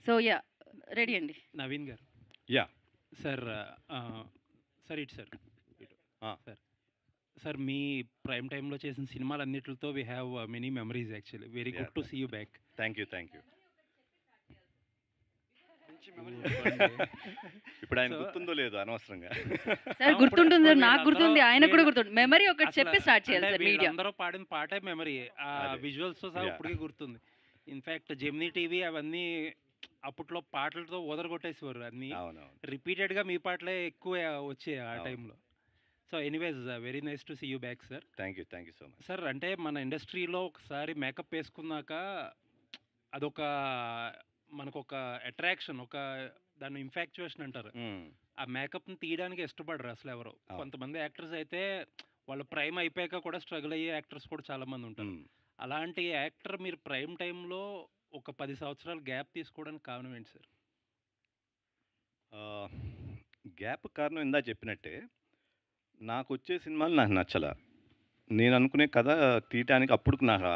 So yeah ready అండి. నవీన్ గారు. Yeah sir sir ఇటు సార్ సార్ సార్ మీ ప్రైమ్ టైంలో చేసిన సినిమాలన్నిటితో we have many memories actually. Very good to see you back. Thank you. ఇప్పుడు ఆయన గుర్తుందో లేదో అనవసరంగా. సార్ గుర్తుంటుంది సార్, నాకు గుర్తుంది, ఆయన కూడా గుర్తుంది. మెమరీ ఒకటి చెప్పి స్టార్ట్ చేయాలి సార్. మీడియా అందరూ పాడిన పాటే మెమరీ, ఆ విజువల్స్ తో సహా ఇప్పటికీ గుర్తుంది. ఇన్ఫాక్ట్ జెమినీ టీవీ అవన్నీ అప్పట్లో పాటలతో ఓదరగొట్టేసేవారు. అన్ని రిపీటెడ్ గా మీ పాటలే ఎక్కువ వచ్చాయి ఆ టైంలో. So anyways very nice to see you back sir. Thank you so much sir. అంటే మన ఇండస్ట్రీలో ఒకసారి మేకప్ వేసుకున్నాక అదొక మనకొక అట్రాక్షన్, ఒక దాన్ని ఇన్ఫాక్చుయేషన్ అంటారు. ఆ మేకప్ని తీయడానికి ఇష్టపడరు అసలు ఎవరు. కొంతమంది యాక్టర్స్ అయితే వాళ్ళ ప్రైమ్ అయిపోయాక కూడా స్ట్రగుల్ అయ్యే యాక్టర్స్ కూడా చాలా మంది ఉంటారు. అలాంటి యాక్టర్ మీరు ప్రైమ్ టైంలో ఒక 10 సంవత్సరాలు గ్యాప్ తీసుకోవడానికి కారణం ఏంటి సార్? గ్యాప్ కారణం ఇందా చెప్పినట్టే, నాకు వచ్చే సినిమాలు నాకు నచ్చల. నేను అనుకునే కథ తీయటానికి అప్పుడు నాకు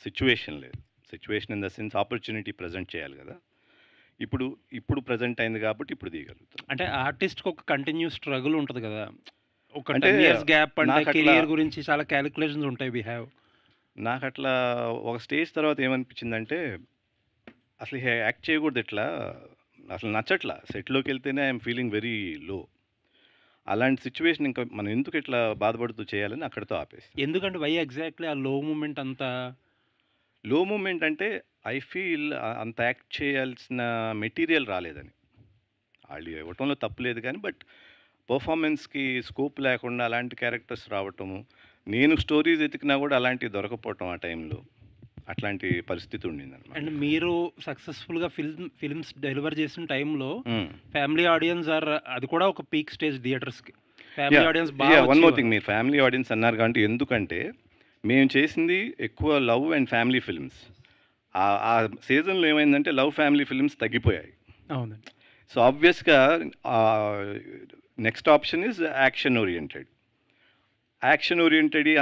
సిచ్యువేషన్ లేదు. Situation in the sense opportunity present చేయాలి కదా. ఇప్పుడు ప్రజెంట్ అయింది కాబట్టి ఇప్పుడు తీయగలుగుతాను. అంటే ఆర్టిస్ట్కి ఒక కంటిన్యూ స్ట్రగుల్ ఉంటుంది కదా, ఒక 10 years గ్యాప్ అంటే కెరియర్ గురించి చాలా క్యాలిక్యులేషన్స్ ఉంటాయి. We have. నాకు అట్లా ఒక స్టేజ్ తర్వాత ఏమనిపించిందంటే అసలు యాక్ట్ చేయకూడదు, ఇట్లా అసలు నచ్చట్లా. సెట్లోకి వెళ్తేనే ఐఎమ్ ఫీలింగ్ వెరీ లో. అలాంటి సిచ్యువేషన్ ఇంకా మనం ఎందుకు ఇట్లా బాధపడుతూ చేయాలని అక్కడితో ఆపేసి. ఎందుకంటే వై ఎగ్జాక్ట్లీ ఆ లో మూమెంట్ అంతా? లో మూమెంట్ అంటే ఐ ఫీల్ అంత యాక్ట్ చేయాల్సిన మెటీరియల్ రాలేదని. వాళ్ళు ఇవ్వటంలో తప్పులేదు కానీ బట్ పర్ఫార్మెన్స్కి స్కోప్ లేకుండా అలాంటి క్యారెక్టర్స్ రావటము, నేను స్టోరీస్ ఎతికినా కూడా అలాంటివి దొరకపోవటం ఆ టైంలో, అట్లాంటి పరిస్థితి ఉండింది అనమాట. అండ్ మీరు సక్సెస్ఫుల్గా ఫిల్మ్స్ డెలివర్ చేసిన టైంలో ఫ్యామిలీ ఆడియన్స్ అది కూడా ఒక పీక్ స్టేజ్ థియేటర్స్కి. Family audience one more thing, మీరు ఫ్యామిలీ ఆడియన్స్ అన్నారు కాబట్టి, ఎందుకంటే మేము చేసింది ఎక్కువ లవ్ అండ్ ఫ్యామిలీ ఫిల్మ్స్. ఆ సీజన్లో ఏమైందంటే లవ్ ఫ్యామిలీ ఫిల్మ్స్ తగ్గిపోయాయి. అవునండి. సో ఆబ్వియస్గా next option is action oriented.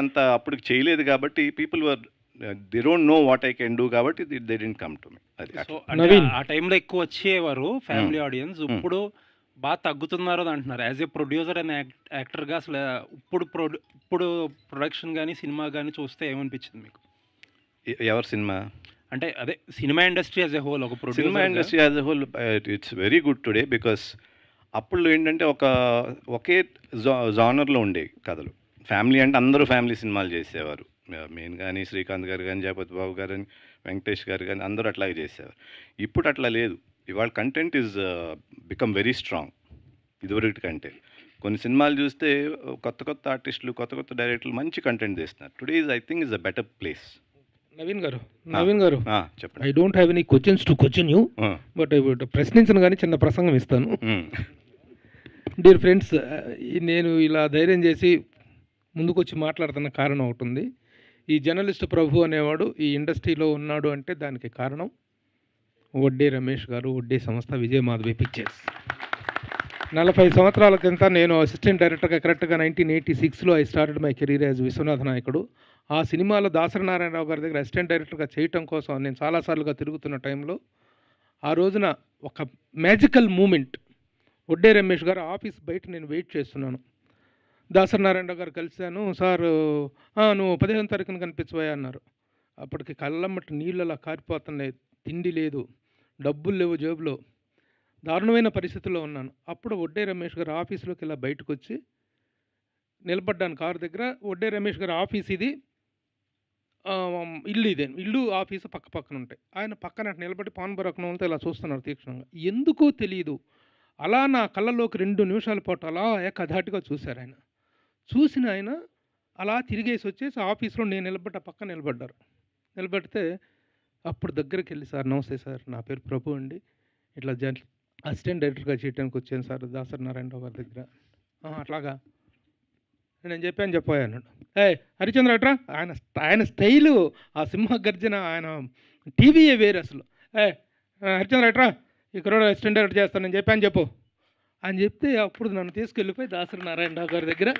అంత అప్పుడు చేయలేదు కాబట్టి people were they don't know what I can do కాబట్టి they didn't come to me. అది ఆ టైంలో ఎక్కువ వచ్చేవారు ఫ్యామిలీ ఆడియన్స్. ఇప్పుడు బాగా తగ్గుతున్నారు అంటున్నారు. యాజ్ ఏ ప్రొడ్యూసర్ అండ్ యాక్టర్గా అసలు ఇప్పుడు ప్రొడక్షన్ కానీ సినిమా కానీ చూస్తే ఏమనిపించింది మీకు? ఎవరి సినిమా అంటే అదే cinema industry as a whole, ఒక producer cinema industry as a whole it's very good today. Because అప్పుడు ఏంటంటే ఒకే జానర్లో ఉండే కథలు. ఫ్యామిలీ అంటే అందరూ ఫ్యామిలీ సినిమాలు చేసేవారు. మెయిన్ కానీ శ్రీకాంత్ గారు కానీ, జగపతి బాబు గారు కానీ, వెంకటేష్ గారు కానీ అందరూ అట్లాగే చేసేవారు. ఇప్పుడు అట్లా లేదు. ఇవాళ content is become very strong ఇదివరకటి కంటే. కొన్ని సినిమాలు చూస్తే కొత్త ఆర్టిస్టులు, కొత్త డైరెక్టర్లు మంచి కంటెంట్ చేస్తున్నారు. Today is I think is a better place. Naveen గారు చెప్పండి. I don't have any questions to question you, but ప్రశ్నించను కానీ చిన్న ప్రసంగం ఇస్తాను. డియర్ ఫ్రెండ్స్, నేను ఇలా ధైర్యం చేసి ముందుకొచ్చి మాట్లాడుతున్న కారణం ఒకటి ఉంది. ఈ జర్నలిస్ట్ ప్రభు అనేవాడు ఈ ఇండస్ట్రీలో ఉన్నాడు అంటే దానికి కారణం వడ్డే రమేష్ గారు, వడ్డే సంస్థ, విజయ్ మాధవి పిక్చర్స్. 40 సంవత్సరాల కింద నేను అసిస్టెంట్ డైరెక్టర్గా కరెక్ట్గా 1986లో I started my career as Viswanatha Nayakudu. ఆ సినిమాలో దాసరి నారాయణరావు గారి దగ్గర అసిస్టెంట్ డైరెక్టర్గా చేయటం కోసం నేను చాలాసార్లుగా తిరుగుతున్న టైంలో ఆ రోజున ఒక మ్యాజికల్ మూమెంట్. వడ్డే రమేష్ గారు ఆఫీస్ బయట నేను వెయిట్ చేస్తున్నాను. దాసరి నారాయణరావు గారు కలిశాను. సార్ నువ్వు 15వ తారీఖున కనిపించబోయా అన్నారు. అప్పటికి కళ్ళమ్మటి నీళ్ళలా కారిపోతున్నాయి. తిండి లేదు, డబ్బులు లేవు జేబులో, దారుణమైన పరిస్థితుల్లో ఉన్నాను. అప్పుడు వడ్డే రమేష్ గారు ఆఫీసులోకి ఇలా బయటకు వచ్చి నిలబడ్డాను కారు దగ్గర. వడ్డే రమేష్ గారు ఆఫీస్ ఇది, ఇల్లు ఆఫీసు పక్కన ఉంటాయి. ఆయన పక్కన నిలబడి పాన్ బరకనంతో ఇలా చూస్తున్నారు తీక్షణంగా. ఎందుకో తెలియదు, అలా నా కళ్ళలోకి 2 నిమిషాల పాటు అలా ఏకధాటిగా చూశారు. ఆయన చూసిన ఆయన అలా తిరిగేసి వచ్చేసి ఆఫీస్లో నేను పక్కన నిలబడ్డారు. నిలబడితే అప్పుడు దగ్గరికి వెళ్ళి, సార్ నమస్తే సార్, నా పేరు ప్రభు అండి, ఇట్లా అసిస్టెంట్ డైరెక్టర్గా చేయడానికి వచ్చాను సార్ దాసరి నారాయణరావు గారి దగ్గర. అట్లాగా నేను చెప్పాను. హరిచంద్ర అట్రా, ఆయన స్టైలు, ఆ సింహ గర్జన, ఆయన టీవీయే వేరు అసలు. హరిచంద్ర అట్రా, ఇక్కడ అసిస్టెంట్ డైరెక్టర్ చేస్తాను నేను చెప్పు అని చెప్తే అప్పుడు నన్ను తీసుకెళ్ళిపోయి దాసరి నారాయణరావు గారి దగ్గర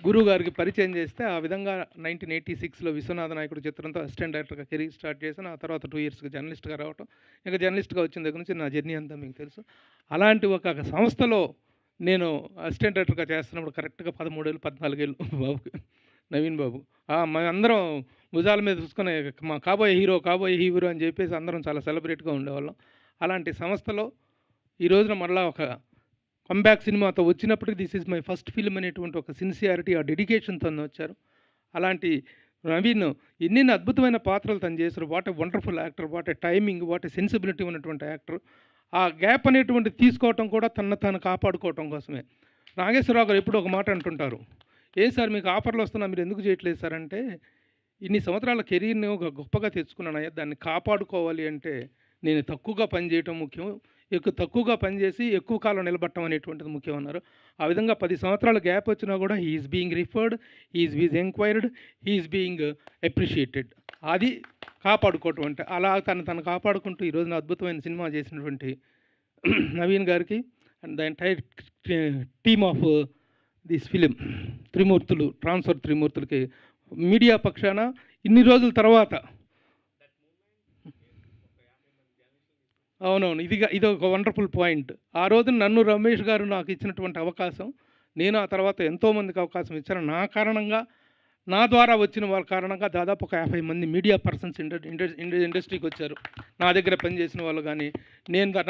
గురువు గారికి పరిచయం చేస్తే ఆ విధంగా 1986లో విశ్వనాథ నాయకుడు చిత్రంతో అసిస్టెంట్ డైరెక్టర్గా కెరీర్ స్టార్ట్ చేశాను. ఆ తర్వాత 2 ఇయర్స్‌గా జర్నలిస్ట్గా రావటం. ఇక జర్నలిస్ట్గా వచ్చిన దగ్గర నుంచి నా జర్నీ అంతా మీకు తెలుసు. అలాంటి ఒక సంస్థలో నేను అసిస్టెంట్ డైరెక్టర్గా చేస్తున్నప్పుడు కరెక్ట్గా 13 ఏళ్ళు 14 ఏళ్ళు బాబుకి, నవీన్ బాబు. మేమందరం భుజాల మీద చూసుకొని మా కాబోయే హీరో అని చెప్పేసి అందరం చాలా సెలబ్రేట్గా ఉండేవాళ్ళం. అలాంటి సంస్థలో ఈ రోజున మరలా ఒక కమ్‌బ్యాక్ సినిమాతో వచ్చినప్పటికి this is my first film అనేటువంటి ఒక సిన్సియారిటీ, ఆ డెడికేషన్‌తో వచ్చారు. అలాంటి నవీన్ ఎన్నెన్ని అద్భుతమైన పాత్రలు తను చేశారు. What a wonderful actor, what a timing, what a sensibility ఉన్నటువంటి యాక్టర్. ఆ గ్యాప్ అనేటువంటిది తీసుకోవటం కూడా తనను తాను కాపాడుకోవటం కోసమే. నాగేశ్వరరావు గారు ఎప్పుడూ ఒక మాట అంటుంటారు, "ఏం సార్ మీకు ఆఫర్లు వస్తున్నా మీరు ఎందుకు చేయట్లేదు సార్" అంటే, ఇన్ని సంవత్సరాల కెరీర్‌ని ఒక గొప్పగా తెచ్చుకున్నానయ్యా, దాన్ని కాపాడుకోవాలి అంటే నేను తక్కువగా పనిచేయటం ముఖ్యం, తక్కువగా పనిచేసి ఎక్కువ కాలం నిలబడటం అనేటువంటిది ముఖ్యం అన్నారు. ఆ విధంగా 10 సంవత్సరాల గ్యాప్ వచ్చినా కూడా he is being referred, he is enquired, he is being appreciated. అది కాపాడుకోవటం అంటే. అలా తను కాపాడుకుంటూ ఈ రోజున అద్భుతమైన సినిమా చేసినటువంటి నవీన్ గారికి and the entire team of this film transfer త్రిమూర్తులకి మీడియా పక్షాన ఇన్ని రోజుల తర్వాత అవునవును. ఇది ఒక వండర్ఫుల్ పాయింట్. ఆ రోజున నన్ను రమేష్ గారు నాకు ఇచ్చినటువంటి అవకాశం, నేను ఆ తర్వాత ఎంతోమందికి అవకాశం ఇచ్చాను. నా కారణంగా, నా ద్వారా వచ్చిన వాళ్ళ కారణంగా దాదాపు ఒక 50 మంది మీడియా పర్సన్స్ ఇండస్ట్రీకి వచ్చారు. నా దగ్గర పనిచేసిన వాళ్ళు కానీ,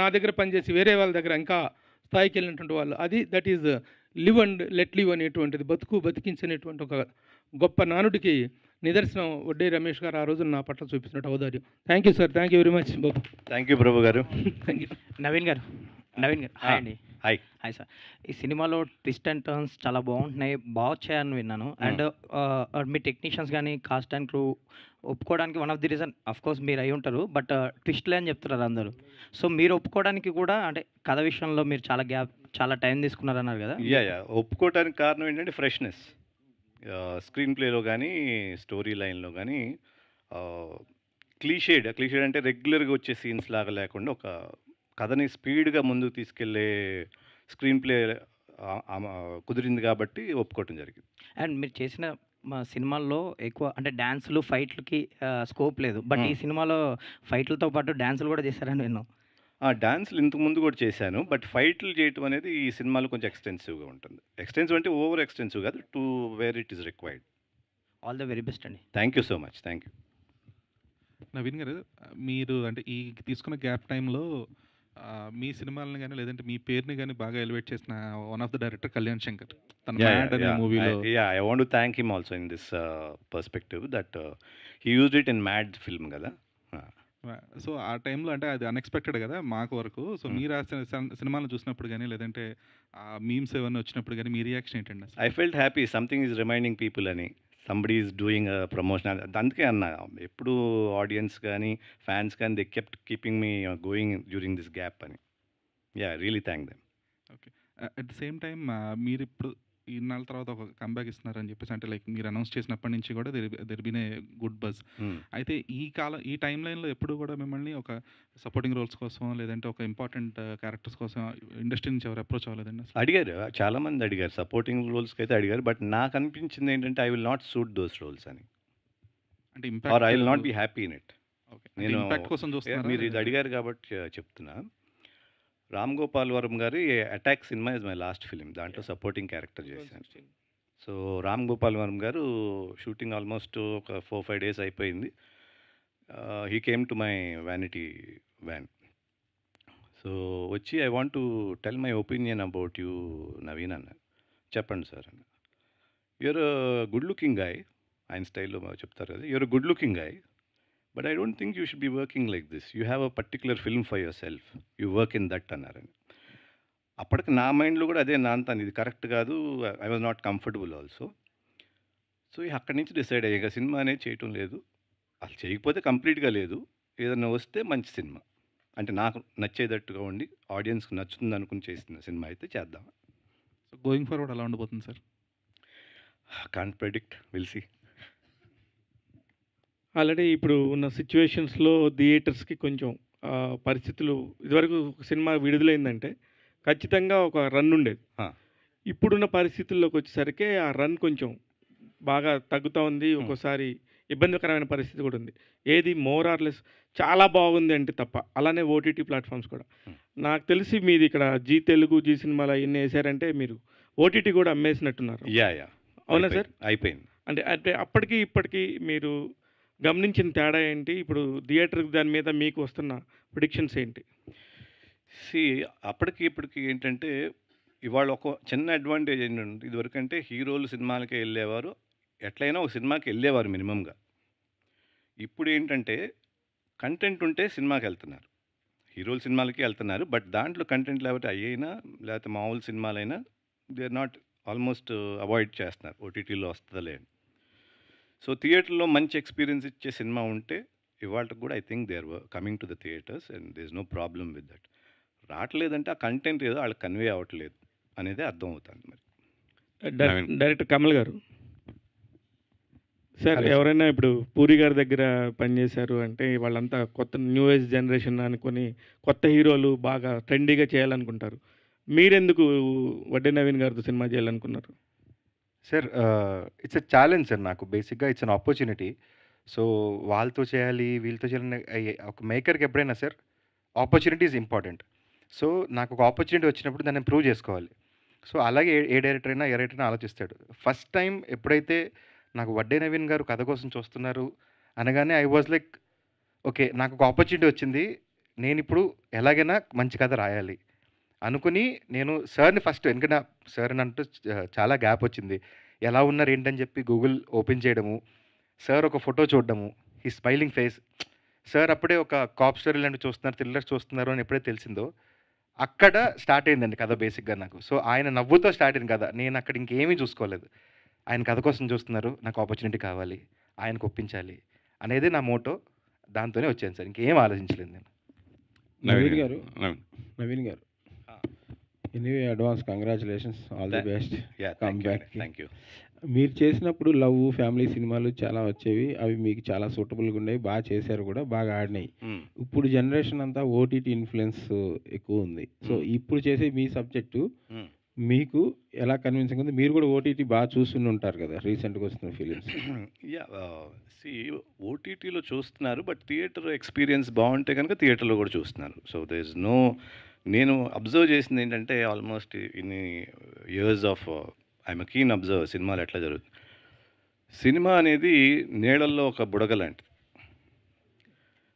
నా దగ్గర పనిచేసి వేరే వాళ్ళ దగ్గర ఇంకా స్థాయికి వెళ్ళినటువంటి వాళ్ళు. That is live and let live అనేటువంటిది, బతికించనేటువంటి ఒక గొప్ప నానుడికి నిదర్శనం వడ్డే రమేష్ గారు ఆ రోజు నా పట్ల చూపించినట్టు ఔదార్యం. Thank you sir, thank you very much బాబు. థ్యాంక్ యూ ప్రభు గారు. Thank you. నవీన్ గారు హాయ్ అండి. హాయ్. Hi sir. ఈ సినిమాలో ట్విస్ట్ అండ్ టర్న్స్ చాలా బాగుంటున్నాయి, బాగా వచ్చాయని విన్నాను. అండ్ మీ టెక్నీషియన్స్ కానీ కాస్ట్ అండ్ క్రూ ఒప్పుకోవడానికి one of the reason of course మీరు అయి ఉంటారు, బట్ ట్విస్ట్లే అని చెప్తున్నారు అందరూ. సో మీరు ఒప్పుకోవడానికి కూడా అంటే కథ విషయంలో మీరు చాలా టైం తీసుకున్నారన్నారు కదా. యా ఒప్పుకోవడానికి కారణం ఏంటంటే ఫ్రెష్నెస్. స్క్రీన్ ప్లేలో కానీ స్టోరీ లైన్లో కానీ క్లీషేడ్ అంటే రెగ్యులర్గా వచ్చే సీన్స్ లాగా లేకుండా ఒక కథని స్పీడ్గా ముందుకు తీసుకెళ్లే స్క్రీన్ ప్లే కుదిరింది కాబట్టి ఒప్పుకోవటం జరిగింది. అండ్ మీరు చేసిన మా సినిమాల్లో ఎక్కువ అంటే డ్యాన్సులు ఫైట్లకి స్కోప్ లేదు, బట్ ఈ సినిమాలో ఫైట్లతో పాటు డ్యాన్సులు కూడా చేశారని విన్నాను. డాన్సులు ఇంతకు ముందు కూడా చేశాను, బట్ ఫైట్లు చేయటం అనేది ఈ సినిమాలో కొంచెం ఎక్స్టెన్సివ్గా ఉంటుంది. ఎక్స్టెన్సివ్ అంటే ఓవర్ ఎక్స్టెన్సివ్ కాదు, to where it is required. All the very best అండి. Thank you so much. Thank you. Naveen గారు, మీరు అంటే ఈ తీసుకున్న గ్యాప్ టైంలో మీ సినిమాలను కానీ లేదంటే మీ పేరుని కానీ బాగా ఎలివేట్ చేసిన one of the director Kalyan Shankar. తన మ్యాడ్ అనే మూవీలో I want to thank him also in this perspective that he used it in mad film కదా. సో ఆ టైంలో అంటే అది అన్ఎక్స్పెక్టెడ్ కదా మాకు వరకు. సో మీరు ఆ సినిమాలను చూసినప్పుడు కానీ లేదంటే ఆ మీమ్స్ ఏమైనా వచ్చినప్పుడు కానీ మీ రియాక్షన్ ఏంటండి? I felt happy, something is reminding people అని, సంబడీ ఈజ్ డూయింగ్ ప్రమోషన్. అందుకే అన్న ఎప్పుడు ఆడియన్స్ కానీ ఫ్యాన్స్ కానీ they kept keeping me going during this gap అని. Really thank them. Okay. At the same time మీరు ఇప్పుడు ఇన్నాళ్ళ తర్వాత ఒక కంబ్యాక్ ఇస్తున్నారని చెప్పేసి అంటే లైక్ మీరు అనౌన్స్ చేసినప్పటి నుంచి కూడా there been a good buzz. అయితే ఈ టైం లైన్లో ఎప్పుడు కూడా మిమ్మల్ని ఒక సపోర్టింగ్ రోల్స్ కోసం లేదంటే ఒక ఇంపార్టెంట్ క్యారెక్టర్స్ కోసం ఇండస్ట్రీ నుంచి ఎవరు అప్రోచ్ అవ్వలేదండి? అడిగారు, చాలామంది అడిగారు, సపోర్టింగ్ రోల్స్కి అయితే అడిగారు. బట్ నాకు అనిపించింది ఏంటంటే I will not suit those roles అని, అంటే or I will not be happy in it. నేను ఇంపాక్ట్ కోసం చూస్తున్నాను. మీరు ఇది అడిగారు కాబట్టి చెప్తున్నా. రామ్ గోపాల్ వర్మ గారి attack cinema is my last film, దాంట్లో సపోర్టింగ్ క్యారెక్టర్ చేశాను. సో రామ్ గోపాల్ వర్మ గారు షూటింగ్ ఆల్మోస్ట్ ఒక 4-5 days అయిపోయింది. He came to my vanity van. So వచ్చి I want to tell my opinion about you Naveen అన్నారు. చెప్పండి సార్ అన్న. యూఆర్ గుడ్ లుకింగ్ గాయ్, ఆయన స్టైల్లో చెప్తారు కదా, you're good looking guy, but I don't think you should be working like this. You have a particular film for yourself, you work in that అన్నారని. అప్పటికి నా మైండ్లో కూడా అదే నాంతాను, ఇది కరెక్ట్ కాదు, I was not comfortable also. So అక్కడి నుంచి డిసైడ్ అయ్యాక సినిమా అనేది చేయటం లేదు, అసలు చేయకపోతే కంప్లీట్గా లేదు, ఏదైనా వస్తే మంచి సినిమా అంటే నాకు నచ్చేటట్టుగా ఉండి ఆడియన్స్కి నచ్చుతుంది అనుకుని చేసిన సినిమా అయితే చేద్దాం. సో గోయింగ్ ఫార్వర్డ్ అలా ఉండబోతుంది sir? Can't predict, will see. Already ఇప్పుడు ఉన్న సిచ్యువేషన్స్లో థియేటర్స్కి కొంచెం పరిస్థితులు, ఇదివరకు ఒక సినిమా విడుదలైందంటే ఖచ్చితంగా ఒక రన్ ఉండేది. ఇప్పుడున్న పరిస్థితుల్లోకి వచ్చేసరికి ఆ రన్ కొంచెం బాగా తగ్గుతూ ఉంది. ఒక్కోసారి ఇబ్బందికరమైన పరిస్థితి కూడా ఉంది. ఏది మోర్ ఆర్ లెస్ చాలా బాగుంది అంటే తప్ప. అలానే ఓటీటీ ప్లాట్‌ఫామ్స్ కూడా. నాకు తెలిసి మీది ఇక్కడ జీ తెలుగు, జీ సినిమాలు అయన్నీ ఏసారంటే మీరు ఓటీటీ కూడా అమ్మేసినట్టున్నారు. యాహ్! అవునా సార్? అయిపోయింది. అంటే అంటే అప్పటికి, ఇప్పటికి మీరు గమనించిన తేడా ఏంటి? ఇప్పుడు థియేటర్ దాని మీద మీకు వస్తున్న ప్రిడిక్షన్స్ ఏంటి? సీ అప్పటికి ఇప్పటికి ఏంటంటే ఇవాళ ఒక చిన్న అడ్వాంటేజ్ ఏంటంటే ఇదివరకంటే హీరోలు సినిమాలకే వెళ్ళేవారు. ఎట్లయినా ఒక సినిమాకి వెళ్ళేవారు మినిమమ్‌గా. ఇప్పుడు ఏంటంటే కంటెంట్ ఉంటే సినిమాకెళ్తున్నారు. హీరోలు సినిమాలకి వెళ్తున్నారు. బట్ దాంట్లో కంటెంట్ లేకపోతే అయ్యైనా లేకపోతే మామూలు సినిమాలైనా they are not almost avoid చేస్తున్నారు. ఓటీటీలో వస్తదిలే అని. సో థియేటర్‌లో మంచి ఎక్స్‌పీరియన్స్ ఇచ్చే సినిమా ఉంటే ఇవాల్టికి కూడా I think they are coming to the theatres and there is no problem with that. రావట్లేదంటే ఆ కంటెంట్ ఏదో వాళ్ళకి కన్వే అవ్వట్లేదు అనేది అర్థం అవుతుంది మరి. డైరెక్టర్ కమల్ గారు. Sir hello sir. ఎవరైనా ఇప్పుడు పూరి గారి దగ్గర పనిచేశారు అంటే వాళ్ళంతా కొత్త న్యూ ఏజ్ జనరేషన్ అనుకొని కొత్త హీరోలు బాగా ట్రెండీగా చేయాలనుకుంటారు. మీరెందుకు వడ్డే నవీన్ గారితో సినిమా చేయాలనుకున్నారు? Sir it's a challenge sir. నాకు బేసిక్‌గా ఇట్స్ అన్ ఆపర్చునిటీ. సో వాళ్ళతో చేయాలి, వీళ్ళతో చేయాలని ఒక మేకర్‌కి ఎప్పుడైనా sir opportunity is important. So నాకు ఒక ఆపర్చునిటీ వచ్చినప్పుడు దాన్ని ప్రూవ్ చేసుకోవాలి. సో అలాగే ఏ డైరెక్టర్ అయినా, ఏ రైటర్ అయినా ఆలోచిస్తాడు. ఫస్ట్ టైం ఎప్పుడైతే నాకు వడ్డే నవీన్ గారు కథ కోసం చూస్తున్నారు అనగానే ఐ వాజ్ లైక్ ఓకే, నాకు ఒక ఆపర్చునిటీ వచ్చింది. నేనిప్పుడు ఎలాగైనా మంచి కథ రాయాలి అనుకుని నేను సార్‌ని ఫస్ట్, ఎందుకంటే సార్ అంటూ చాలా గ్యాప్ వచ్చింది. ఎలా ఉన్నారు ఏంటని చెప్పి గూగుల్ ఓపెన్ చేయడము, సార్ ఒక ఫోటో చూడడము, ఈ స్మైలింగ్ ఫేస్. సార్ అప్పుడే ఒక కాప్ స్టోరీ లాంటివి చూస్తున్నారు, థ్రిల్లర్స్ చూస్తున్నారు అని ఎప్పుడైతే తెలిసిందో అక్కడ స్టార్ట్ అయిందండి కథ బేసిక్‌గా నాకు. సో ఆయన నవ్వుతో స్టార్ట్ అయింది కథ. నేను అక్కడ ఇంకేమీ చూసుకోలేదు. ఆయన కథ కోసం చూస్తున్నారు, నాకు ఆపర్చునిటీ కావాలి, ఆయనకు ఒప్పించాలి అనేది నా మోటో. దాంతోనే వచ్చాను సార్. ఇంకేం ఆలోచించలేదు నేను. నవీన్ గారు, నవీన్. నవీన్ గారు, anyway advance congratulations, all the best. Yeah! Come back. Thank you. మీరు చేసినప్పుడు లవ్, ఫ్యామిలీ సినిమాలు చాలా వచ్చేవి. అవి మీకు చాలా సూటబుల్‌గా ఉండేవి. బాగా చేశారు కూడా, బాగా ఆడినాయి. ఇప్పుడు జనరేషన్ అంతా ఓటీటీ ఇన్‌ఫ్లుయెన్స్ ఎక్కువ ఉంది. సో ఇప్పుడు చేసే మీ సబ్జెక్టు మీకు ఎలా కన్విన్సింగ్ ఉంది? మీరు కూడా ఓటీటీ బాగా చూస్తూనే ఉంటారు కదా రీసెంట్‌గా వస్తున్న ఫిలిమ్స్. యాహ్! సీ ఓటీటీలో చూస్తున్నారు. బట్ థియేటర్ ఎక్స్‌పీరియన్స్ బాగుంటే కనుక థియేటర్‌లో కూడా చూస్తున్నారు. సో దేర్ ఇస్ నో, నేను అబ్జర్వ్ చేసింది ఏంటంటే ఆల్మోస్ట్ ఇన్ని years of I'm a keen observer సినిమాలు ఎట్లా జరుగుతుంది. సినిమా అనేది నీళ్ళల్లో ఒక బుడగ లాంటిది.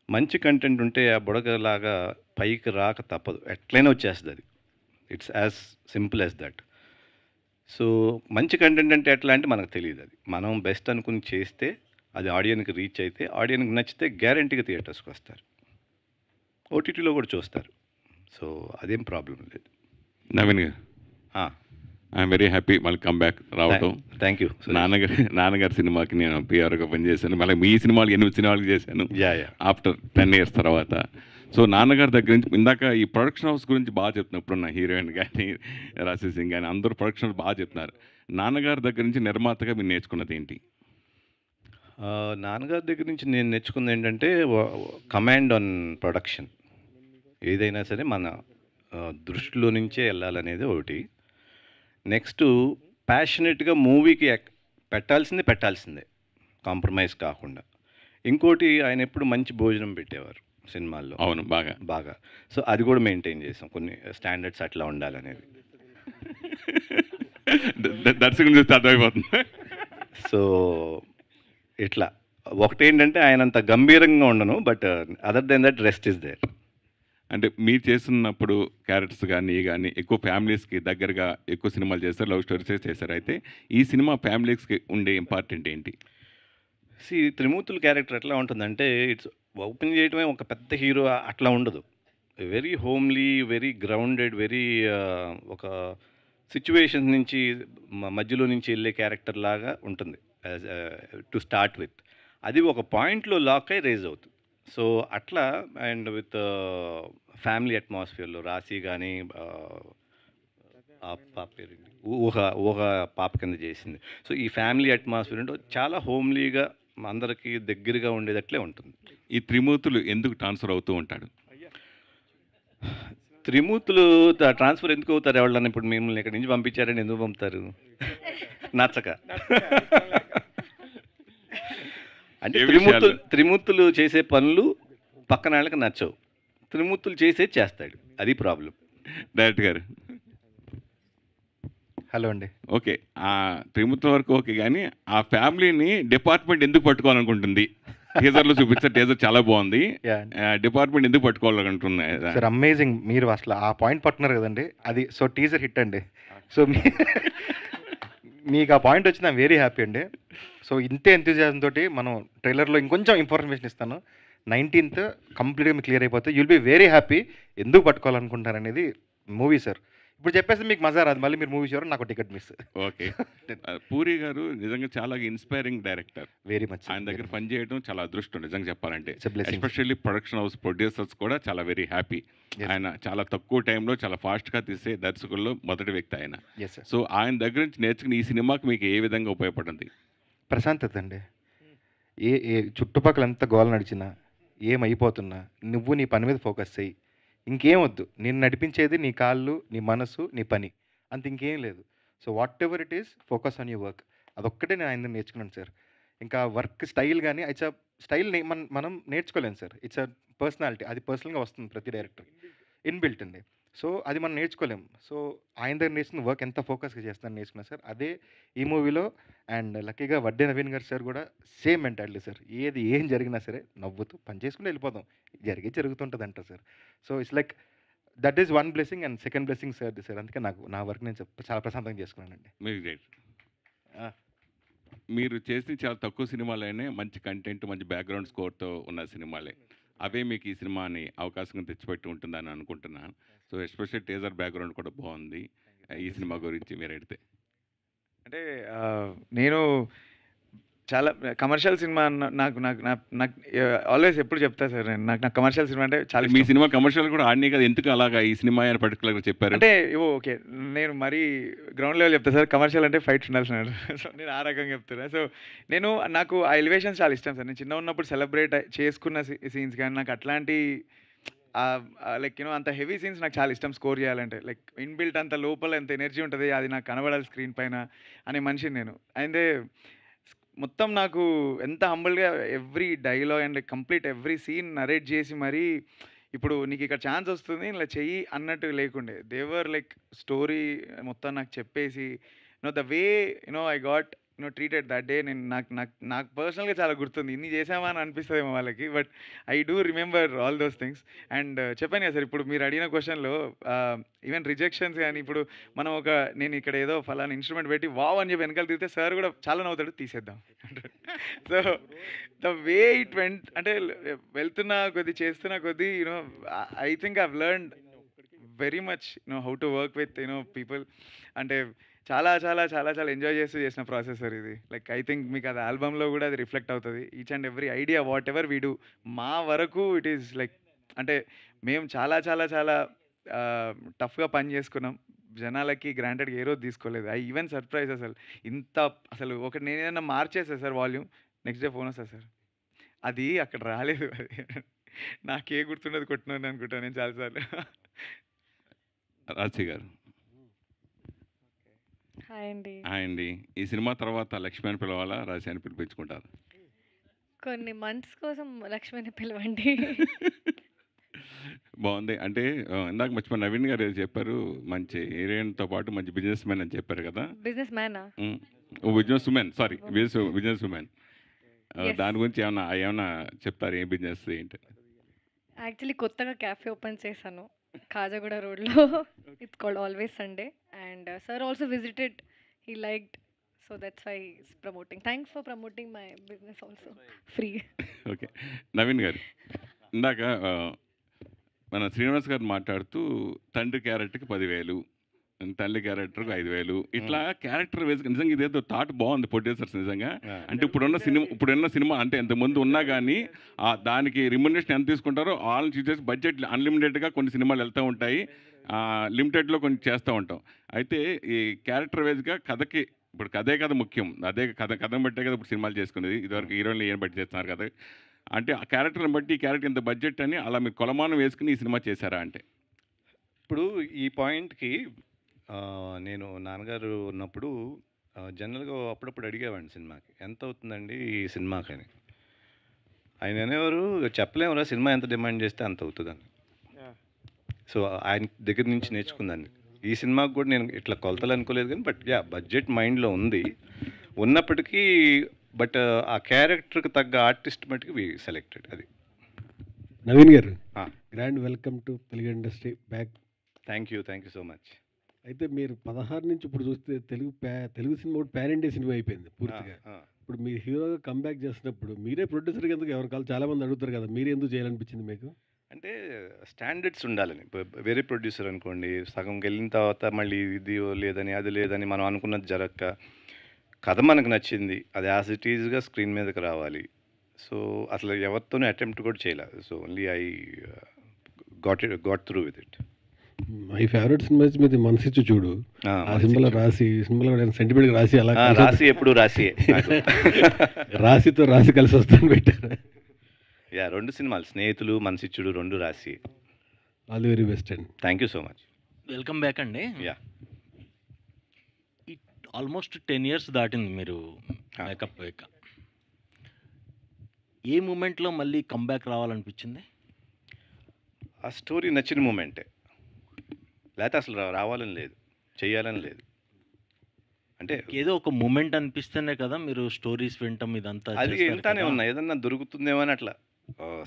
మంచి కంటెంట్ ఉంటే ఆ బుడగలాగా పైకి రాక తప్పదు, ఎట్లయినా వచ్చేస్తుంది అది. It's as simple as that. So మంచి కంటెంట్ అంటే ఎట్లా అంటే మనకు తెలియదు. అది మనం బెస్ట్ అనుకుని చేస్తే అది ఆడియన్కి రీచ్ అయితే, ఆడియన్కి నచ్చితే గ్యారంటీగా థియేటర్స్కి వస్తారు, ఓటీటీలో కూడా చూస్తారు. సో అదేం ప్రాబ్లం లేదు. నవీన్ గారు, ఐఎమ్ వెరీ హ్యాపీ మళ్ళీ కమ్ బ్యాక్ రావటం. Thank you. నాన్నగారి సినిమాకి నేను పిఆర్గా పనిచేశాను. మళ్ళీ మీ సినిమాలు 8 సినిమాలు చేశాను ఆఫ్టర్ 10 years తర్వాత. సో నాన్నగారి దగ్గర నుంచి ఇందాక ఈ ప్రొడక్షన్ హౌస్ గురించి బాగా చెప్తున్నారు. ఇప్పుడున్న హీరోయిన్ కానీ, రాశి సింగ్ కానీ అందరూ ప్రొడక్షన్ హౌస్ బాగా చెప్తున్నారు. నాన్నగారి దగ్గర నుంచి నిర్మాతగా మీరు నేర్చుకున్నది ఏంటి? నాన్నగారి దగ్గర నుంచి నేను నేర్చుకుంది ఏంటంటే కమాండ్ ఆన్ ప్రొడక్షన్. ఏదైనా సరే మన దృష్టిలో నుంచే వెళ్ళాలనేది ఒకటి. నెక్స్ట్ ప్యాషనెట్గా మూవీకి పెట్టాల్సిందే కాంప్రమైజ్ కాకుండా. ఇంకోటి ఆయన ఎప్పుడు మంచి భోజనం పెట్టేవారు సినిమాల్లో. అవును, బాగా. సో అది కూడా మెయింటైన్ చేసాం, కొన్ని స్టాండర్డ్స్ అట్లా ఉండాలనేది. దర్శకుని చూస్తే అర్థమైపోతుంది. సో ఇట్లా ఒకటేంటంటే ఆయన అంత గంభీరంగా ఉండను, but other than that rest is there. అంటే మీరు చేస్తున్నప్పుడు క్యారెక్టర్స్ కానీ ఎక్కువ ఫ్యామిలీస్కి దగ్గరగా ఎక్కువ సినిమాలు చేస్తారు, లవ్ స్టోరీస్ చేశారు. అయితే ఈ సినిమా ఫ్యామిలీస్కి ఉండే ఇంపార్టెంట్ ఏంటి? త్రిమూర్తుల క్యారెక్టర్ ఎట్లా ఉంటుందంటే ఇట్స్ ఓపెన్ చేయడమే ఒక పెద్ద హీరో అట్లా ఉండదు. Very homely, very grounded, very ఒక సిచ్యువేషన్ నుంచి మధ్యలో నుంచి వెళ్ళే క్యారెక్టర్ లాగా ఉంటుంది టు స్టార్ట్ విత్. అది ఒక పాయింట్లో లాక్ అయి రేజ్ అవుతుంది. సో అట్లా అండ్ విత్ ఫ్యామిలీ అట్మాస్ఫియర్లో రాశి కానీ పాప పేరు ఊహ పాప కింద చేసింది. సో ఈ ఫ్యామిలీ అట్మాస్ఫియర్ అంటే చాలా హోమ్లీగా అందరికీ దగ్గరగా ఉండేటట్లే ఉంటుంది. ఈ త్రిమూర్తులు ఎందుకు ట్రాన్స్ఫర్ అవుతూ ఉంటాడు? త్రిమూర్తులు ట్రాన్స్ఫర్ ఎందుకు అవుతారు ఎవరన్నా? ఇప్పుడు మిమ్మల్ని ఇక్కడి నుంచి పంపించారని ఎందుకు పంపుతారు? నచ్చక. అంటే త్రిమూర్తులు చేసే పనులు పక్కన వాళ్ళకి నచ్చవు, త్రిమూర్తులు చేసేది చేస్తాడు, అది ప్రాబ్లం. డైరెక్టర్ గారు హలో అండి. ఓకే, ఆ త్రిమూర్తుల వరకు ఓకే, కానీ ఆ ఫ్యామిలీని డిపార్ట్మెంట్ ఎందుకు పట్టుకోవాలనుకుంటుంది? టీజర్లో చూపించే టీజర్ చాలా బాగుంది, డిపార్ట్మెంట్ ఎందుకు పట్టుకోవాలనుకుంటున్నాయి? సార్ అమేజింగ్, మీరు అసలు ఆ పాయింట్ పట్టున్నారు కదండి, అది సో టీజర్ హిట్ అండి. సో మీకు ఆ పాయింట్ వచ్చింది, ఐమ్ వెరీ హ్యాపీ అండి. సో ఇంతే ఎంతూజియాజం తోటి మనం ట్రైలర్లో ఇంకొంచెం ఇన్ఫర్మేషన్ ఇస్తాను. 19th కంప్లీట్గా మీకు క్లియర్ అయిపోతే యుల్ బి వెరీ హ్యాపీ ఎందుకు పట్టుకోవాలనుకుంటారు అనేది మూవీ సార్. ఇప్పుడు చెప్పేసి మీకు మజా రాదు, మళ్ళీ మీరు మూవీ చూడాలి, నాకు టికెట్ మిస్. ఓకే. పూరి గారు నిజంగా చాలా ఇన్స్పైరింగ్ డైరెక్టర్, వెరీ మచ్. ఆయన దగ్గర పనిచేయడం చాలా అదృష్టం నిజంగా చెప్పాలంటే. ఎస్పెషల్లీ ప్రొడక్షన్ హౌస్ ప్రొడ్యూసర్స్ కూడా చాలా వెరీ హ్యాపీ. ఆయన చాలా తక్కువ టైంలో చాలా ఫాస్ట్గా తీసే దర్శకుల్లో మొదటి వ్యక్తి ఆయన. సో ఆయన దగ్గర నుంచి నేర్చుకుని ఈ సినిమాకి మీకు ఏ విధంగా ఉపయోగపడింది? ప్రశాంతత అండి. ఏ చుట్టుపక్కల ఎంత గోల నడిచినా, ఏమైపోతున్నా నువ్వు నీ పని మీద ఫోకస్ చెయ్యి, ఇంకేం వద్దు. నేను నడిపించేది నీ కాళ్ళు, నీ మనసు, నీ పని, అంత ఇంకేం లేదు. So what ever it is, focus on your work. అదొక్కటే నేను ఆయన నేర్చుకున్నాను సార్. ఇంకా వర్క్ స్టైల్ కానీ ఇట్స్ అ స్టైల్ మనం నేర్చుకోలేము సార్, ఇట్స్ అ పర్సనాలిటీ, అది పర్సనల్గా వస్తుంది ప్రతి డైరెక్టర్, ఇన్బిల్ట్ అండి. సో అది మనం నేర్చుకోలేము. సో ఆయన దగ్గర నేర్చుకున్న వర్క్ ఎంత ఫోకస్గా చేస్తాను నేర్చుకున్నాను సార్, అదే ఈ మూవీలో. అండ్ లక్కీగా వడ్డే నవీన్ గారు సార్ కూడా సేమ్ మెంటాలిటీ సార్, ఏం జరిగినా సరే నవ్వుతూ పని చేసుకుని వెళ్ళిపోదాం, జరుగుతుంటుంది అంటారు sir. So it's like that is one blessing. And second blessing sir sir, అందుకే నాకు నా వర్క్ నేను చాలా ప్రశాంతంగా చేసుకున్నానండి. మీరు చేసిన చాలా తక్కువ సినిమాలైనా మంచి కంటెంట్, మంచి బ్యాక్గ్రౌండ్ స్కోర్తో ఉన్న సినిమాలే, అవే మీకు ఈ సినిమాని అవకాశంగా తెచ్చిపెట్టి ఉంటుందని అనుకుంటున్నాను. సో ఎస్పెషల్ టీజర్ బ్యాక్గ్రౌండ్ కూడా బాగుంది. ఈ సినిమా గురించి మీరు అడిగితే అంటే నేను చాలా కమర్షియల్ సినిమా నాకు నాకు నాకు ఆల్వేస్ ఎప్పుడు చెప్తా సార్, నాకు కమర్షియల్ సినిమా అంటే చాలా. మీ సినిమా కమర్షియల్ కూడా ఆడినాయి కదా, ఎందుకు అలాగా ఈ సినిమా అని పర్టికులర్గా చెప్పారు? అంటే ఓకే, నేను మరీ గ్రౌండ్ లెవెల్ చెప్తా సార్, కమర్షియల్ అంటే ఫైట్స్ ఉండాల్సిన. సో నేను ఆ రకంగా చెప్తున్నా. సో నాకు ఆ ఎలివేషన్స్ చాలా ఇష్టం సార్. నేను చిన్న ఉన్నప్పుడు సెలబ్రేట్ చేసుకున్న సీన్స్ కానీ నాకు అట్లాంటి లైక్ అంత హెవీ సీన్స్ నాకు చాలా ఇష్టం స్కోర్ చేయాలంటే. లైక్ ఇన్బిల్ట్ అంత లోపల ఎంత ఎనర్జీ ఉంటుంది, అది నాకు కనబడాలి స్క్రీన్ పైన అనే మనిషిని నేను. అయితే మొత్తం నాకు ఎంత హంబుల్గా every dialogue and complete every scene narrate చేసి మరీ ఇప్పుడు నీకు ఇక్కడ ఛాన్స్ వస్తుంది ఇలా చెయ్యి అన్నట్టు లేకుండే, దేవర్ లైక్ స్టోరీ మొత్తం నాకు చెప్పేసి the way I got treated that day. నేను నాకు పర్సనల్గా చాలా గుర్తుంది, ఇన్ని చేసామా అని అనిపిస్తుందేమో వాళ్ళకి, but I do remember all those things. And చెప్పాను కదా సార్, ఇప్పుడు మీరు అడిగిన క్వశ్చన్లో ఈవెన్ రిజెక్షన్స్ కానీ, ఇప్పుడు మనం నేను ఇక్కడ ఏదో ఫలానా ఇన్స్ట్రుమెంట్ పెట్టి వావ్ అని చెప్పి వెనకాల తిరిగితే సార్ కూడా చాలా నవ్వుతాడు, తీసేద్దాం. So the way it went, అంటే వెళ్తున్నా కొద్దీ చేస్తున్న కొద్దీ I think I've learned very much how to work with people. అంటే చాలా చాలా చాలా చాలా ఎంజాయ్ చేస్తూ చేసిన ప్రాసెస్ సార్ ఇది. లైక్ ఐ థింక్ మీకు అది ఆల్బమ్లో కూడా అది రిఫ్లెక్ట్ అవుతుంది. Each and every idea what ever we do, మా వరకు ఇట్ ఈస్ లైక్, అంటే మేము చాలా చాలా చాలా టఫ్గా పని చేసుకున్నాం. జనాలకి గ్రాంటెడ్గా ఏ రోజు తీసుకోలేదు. ఐ ఈవెన్ సర్ప్రైజ్ అసలు ఒకటి నేను ఏదైనా మార్చేసా sir volume, next day phone వస్తా సార్, అది అక్కడ రాలేదు, అది నాకే గుర్తుండదు కొట్టినాను అనుకుంటాను నేను చాలాసార్లు. రాజీ గారు హాయ్ అండి. ఈ సినిమా తర్వాత లక్ష్మి అని పిలవాలా, రాజీ అని పిలిపించుకుంటారు? కొన్ని మంత్స్ కోసం లక్ష్మిని పిలవండి. బాగుంది. అంటే ఇందాక మర్చిపోయి నవీన్ గారు చెప్పారు, మంచి హీరోయిన్తో పాటు మంచి బిజినెస్ మ్యాన్ అని చెప్పారు కదా. బిజినెస్ మ్యానా? Business women, sorry business women. దాని గురించి ఏమన్నా చెప్తారు, ఏం బిజినెస్ ఏంటి? యాక్చువల్లీ కొత్తగా క్యాఫే ఓపెన్ చేశాను కాజాగూడ రోడ్లో. It's called always Sunday. And sir also visited, he liked, so that's why is promoting. Thanks for promoting my business also free. Okay, Naveen garu ఇందాక మన శ్రీనివాస్ గారు మాట్లాడుతూ తండ్రి క్యారెక్టర్కి 10,000, తల్లి క్యారెక్టర్కి 5,000, ఇట్లా క్యారెక్టర్ వేసుకుని నిజంగా ఇదేదో థాట్ బాగుంది ప్రొడ్యూసర్స్ నిజంగా. అంటే ఇప్పుడున్న సినిమా అంటే ఎంతమంది ఉన్నా కానీ దానికి రిమ్యునరేషన్ ఎంత తీసుకుంటారో వాళ్ళని చూసేసి బడ్జెట్ అన్లిమిటెడ్గా కొన్ని సినిమాలు వెళ్తూ ఉంటాయి, లిమిటెడ్లో కొన్ని చేస్తూ ఉంటాం. అయితే ఈ క్యారెక్టర్ వైజ్గా కథకి ఇప్పుడు కథ ముఖ్యం, అదే కథను బట్టే కదా ఇప్పుడు సినిమాలు చేసుకునేది. ఇదివరకు హీరోయిన్లు ఏం బట్టి చేస్తున్నారు కదా, అంటే ఆ క్యారెక్టర్ని బట్టి ఈ క్యారెక్టర్ ఎంత బడ్జెట్ అని అలా మీరు కొలమానం వేసుకుని ఈ సినిమా చేశారా? అంటే ఇప్పుడు ఈ పాయింట్‌కి నేను నాన్నగారు ఉన్నప్పుడు జనరల్‌గా అప్పుడప్పుడు అడిగేవాడిని సినిమాకి. ఎంత అవుతుందండి ఈ సినిమాకని. ఆయన అనేవారు చెప్పలేమురా సినిమా ఎంత డిమాండ్ చేస్తే అంత అవుతదని. సో ఆయన దగ్గర నుంచి నేర్చుకున్నాను. ఈ సినిమాకి కూడా నేను ఇట్లా కొలతలు అనుకోలేదు కానీ బట్ బడ్జెట్ మైండ్‌లో ఉంది. ఉన్నప్పటికీ బట్ ఆ క్యారెక్టర్‌కి తగ్గ ఆర్టిస్ట్ మట్టుకు వి సెలెక్టెడ్ అది. నవీన్ గారు grand welcome to Telugu industry back. Thank you so much. అయితే మీరు 16 నుంచి ఇప్పుడు చూస్తే తెలుగు సినిమా కూడా పాన్ ఇండియా సినిమా అయిపోయింది పూర్తిగా. ఇప్పుడు మీరు హీరోగా కంబ్యాక్ చేసినప్పుడు మీరే ప్రొడ్యూసర్ ఎందుకు ఎవరు కాదు చాలామంది అడుగుతారు కదా, మీరు ఎందుకు చేయాలనిపించింది మీకు? అంటే స్టాండర్డ్స్ ఉండాలని. వేరే ప్రొడ్యూసర్ అనుకోండి సగంకి వెళ్ళిన తర్వాత మళ్ళీ ఇది లేదని అది లేదని మనం అనుకున్నది జరగక, కథ మనకు నచ్చింది అది యాజ్ ఇట్ ఈజ్గా స్క్రీన్ మీదకి రావాలి. సో అసలు ఎవరితోనూ అటెంప్ట్ కూడా చేయలేదు. So only I got through with it. My favourite cinema మీది మనసిచ్చు చూడు. ఆ సినిమాలో రాసి సినిమాలో సెంటిమెంట్ రాసి అలా రాసి ఎప్పుడు రాసి రాసితో రాసి కలిసి వస్తాను పెట్టారు. 2 సినిమాలు స్నేహితులు మనసిచ్చుడు 2 రాసి. ఆల్ ది వెరీ బెస్ట్ అండి. Thank you so much. Welcome back అండి. ఆల్మోస్ట్ 10 years దాటింది మీరు మేకప్ వేక. ఏ మూమెంట్లో మళ్ళీ కంబ్యాక్ రావాలనిపించింది? ఆ స్టోరీ నచ్చిన మూమెంటే, లేకపోతే అసలు రావాలని లేదు, చెయ్యాలని లేదు. అంటే ఏదో ఒక మూమెంట్ అనిపిస్తేనే కదా మీరు స్టోరీస్ వింటాం ఇదంతా. అది వింటానే ఉన్నా, ఏదన్నా దొరుకుతుందేమో అని అట్లా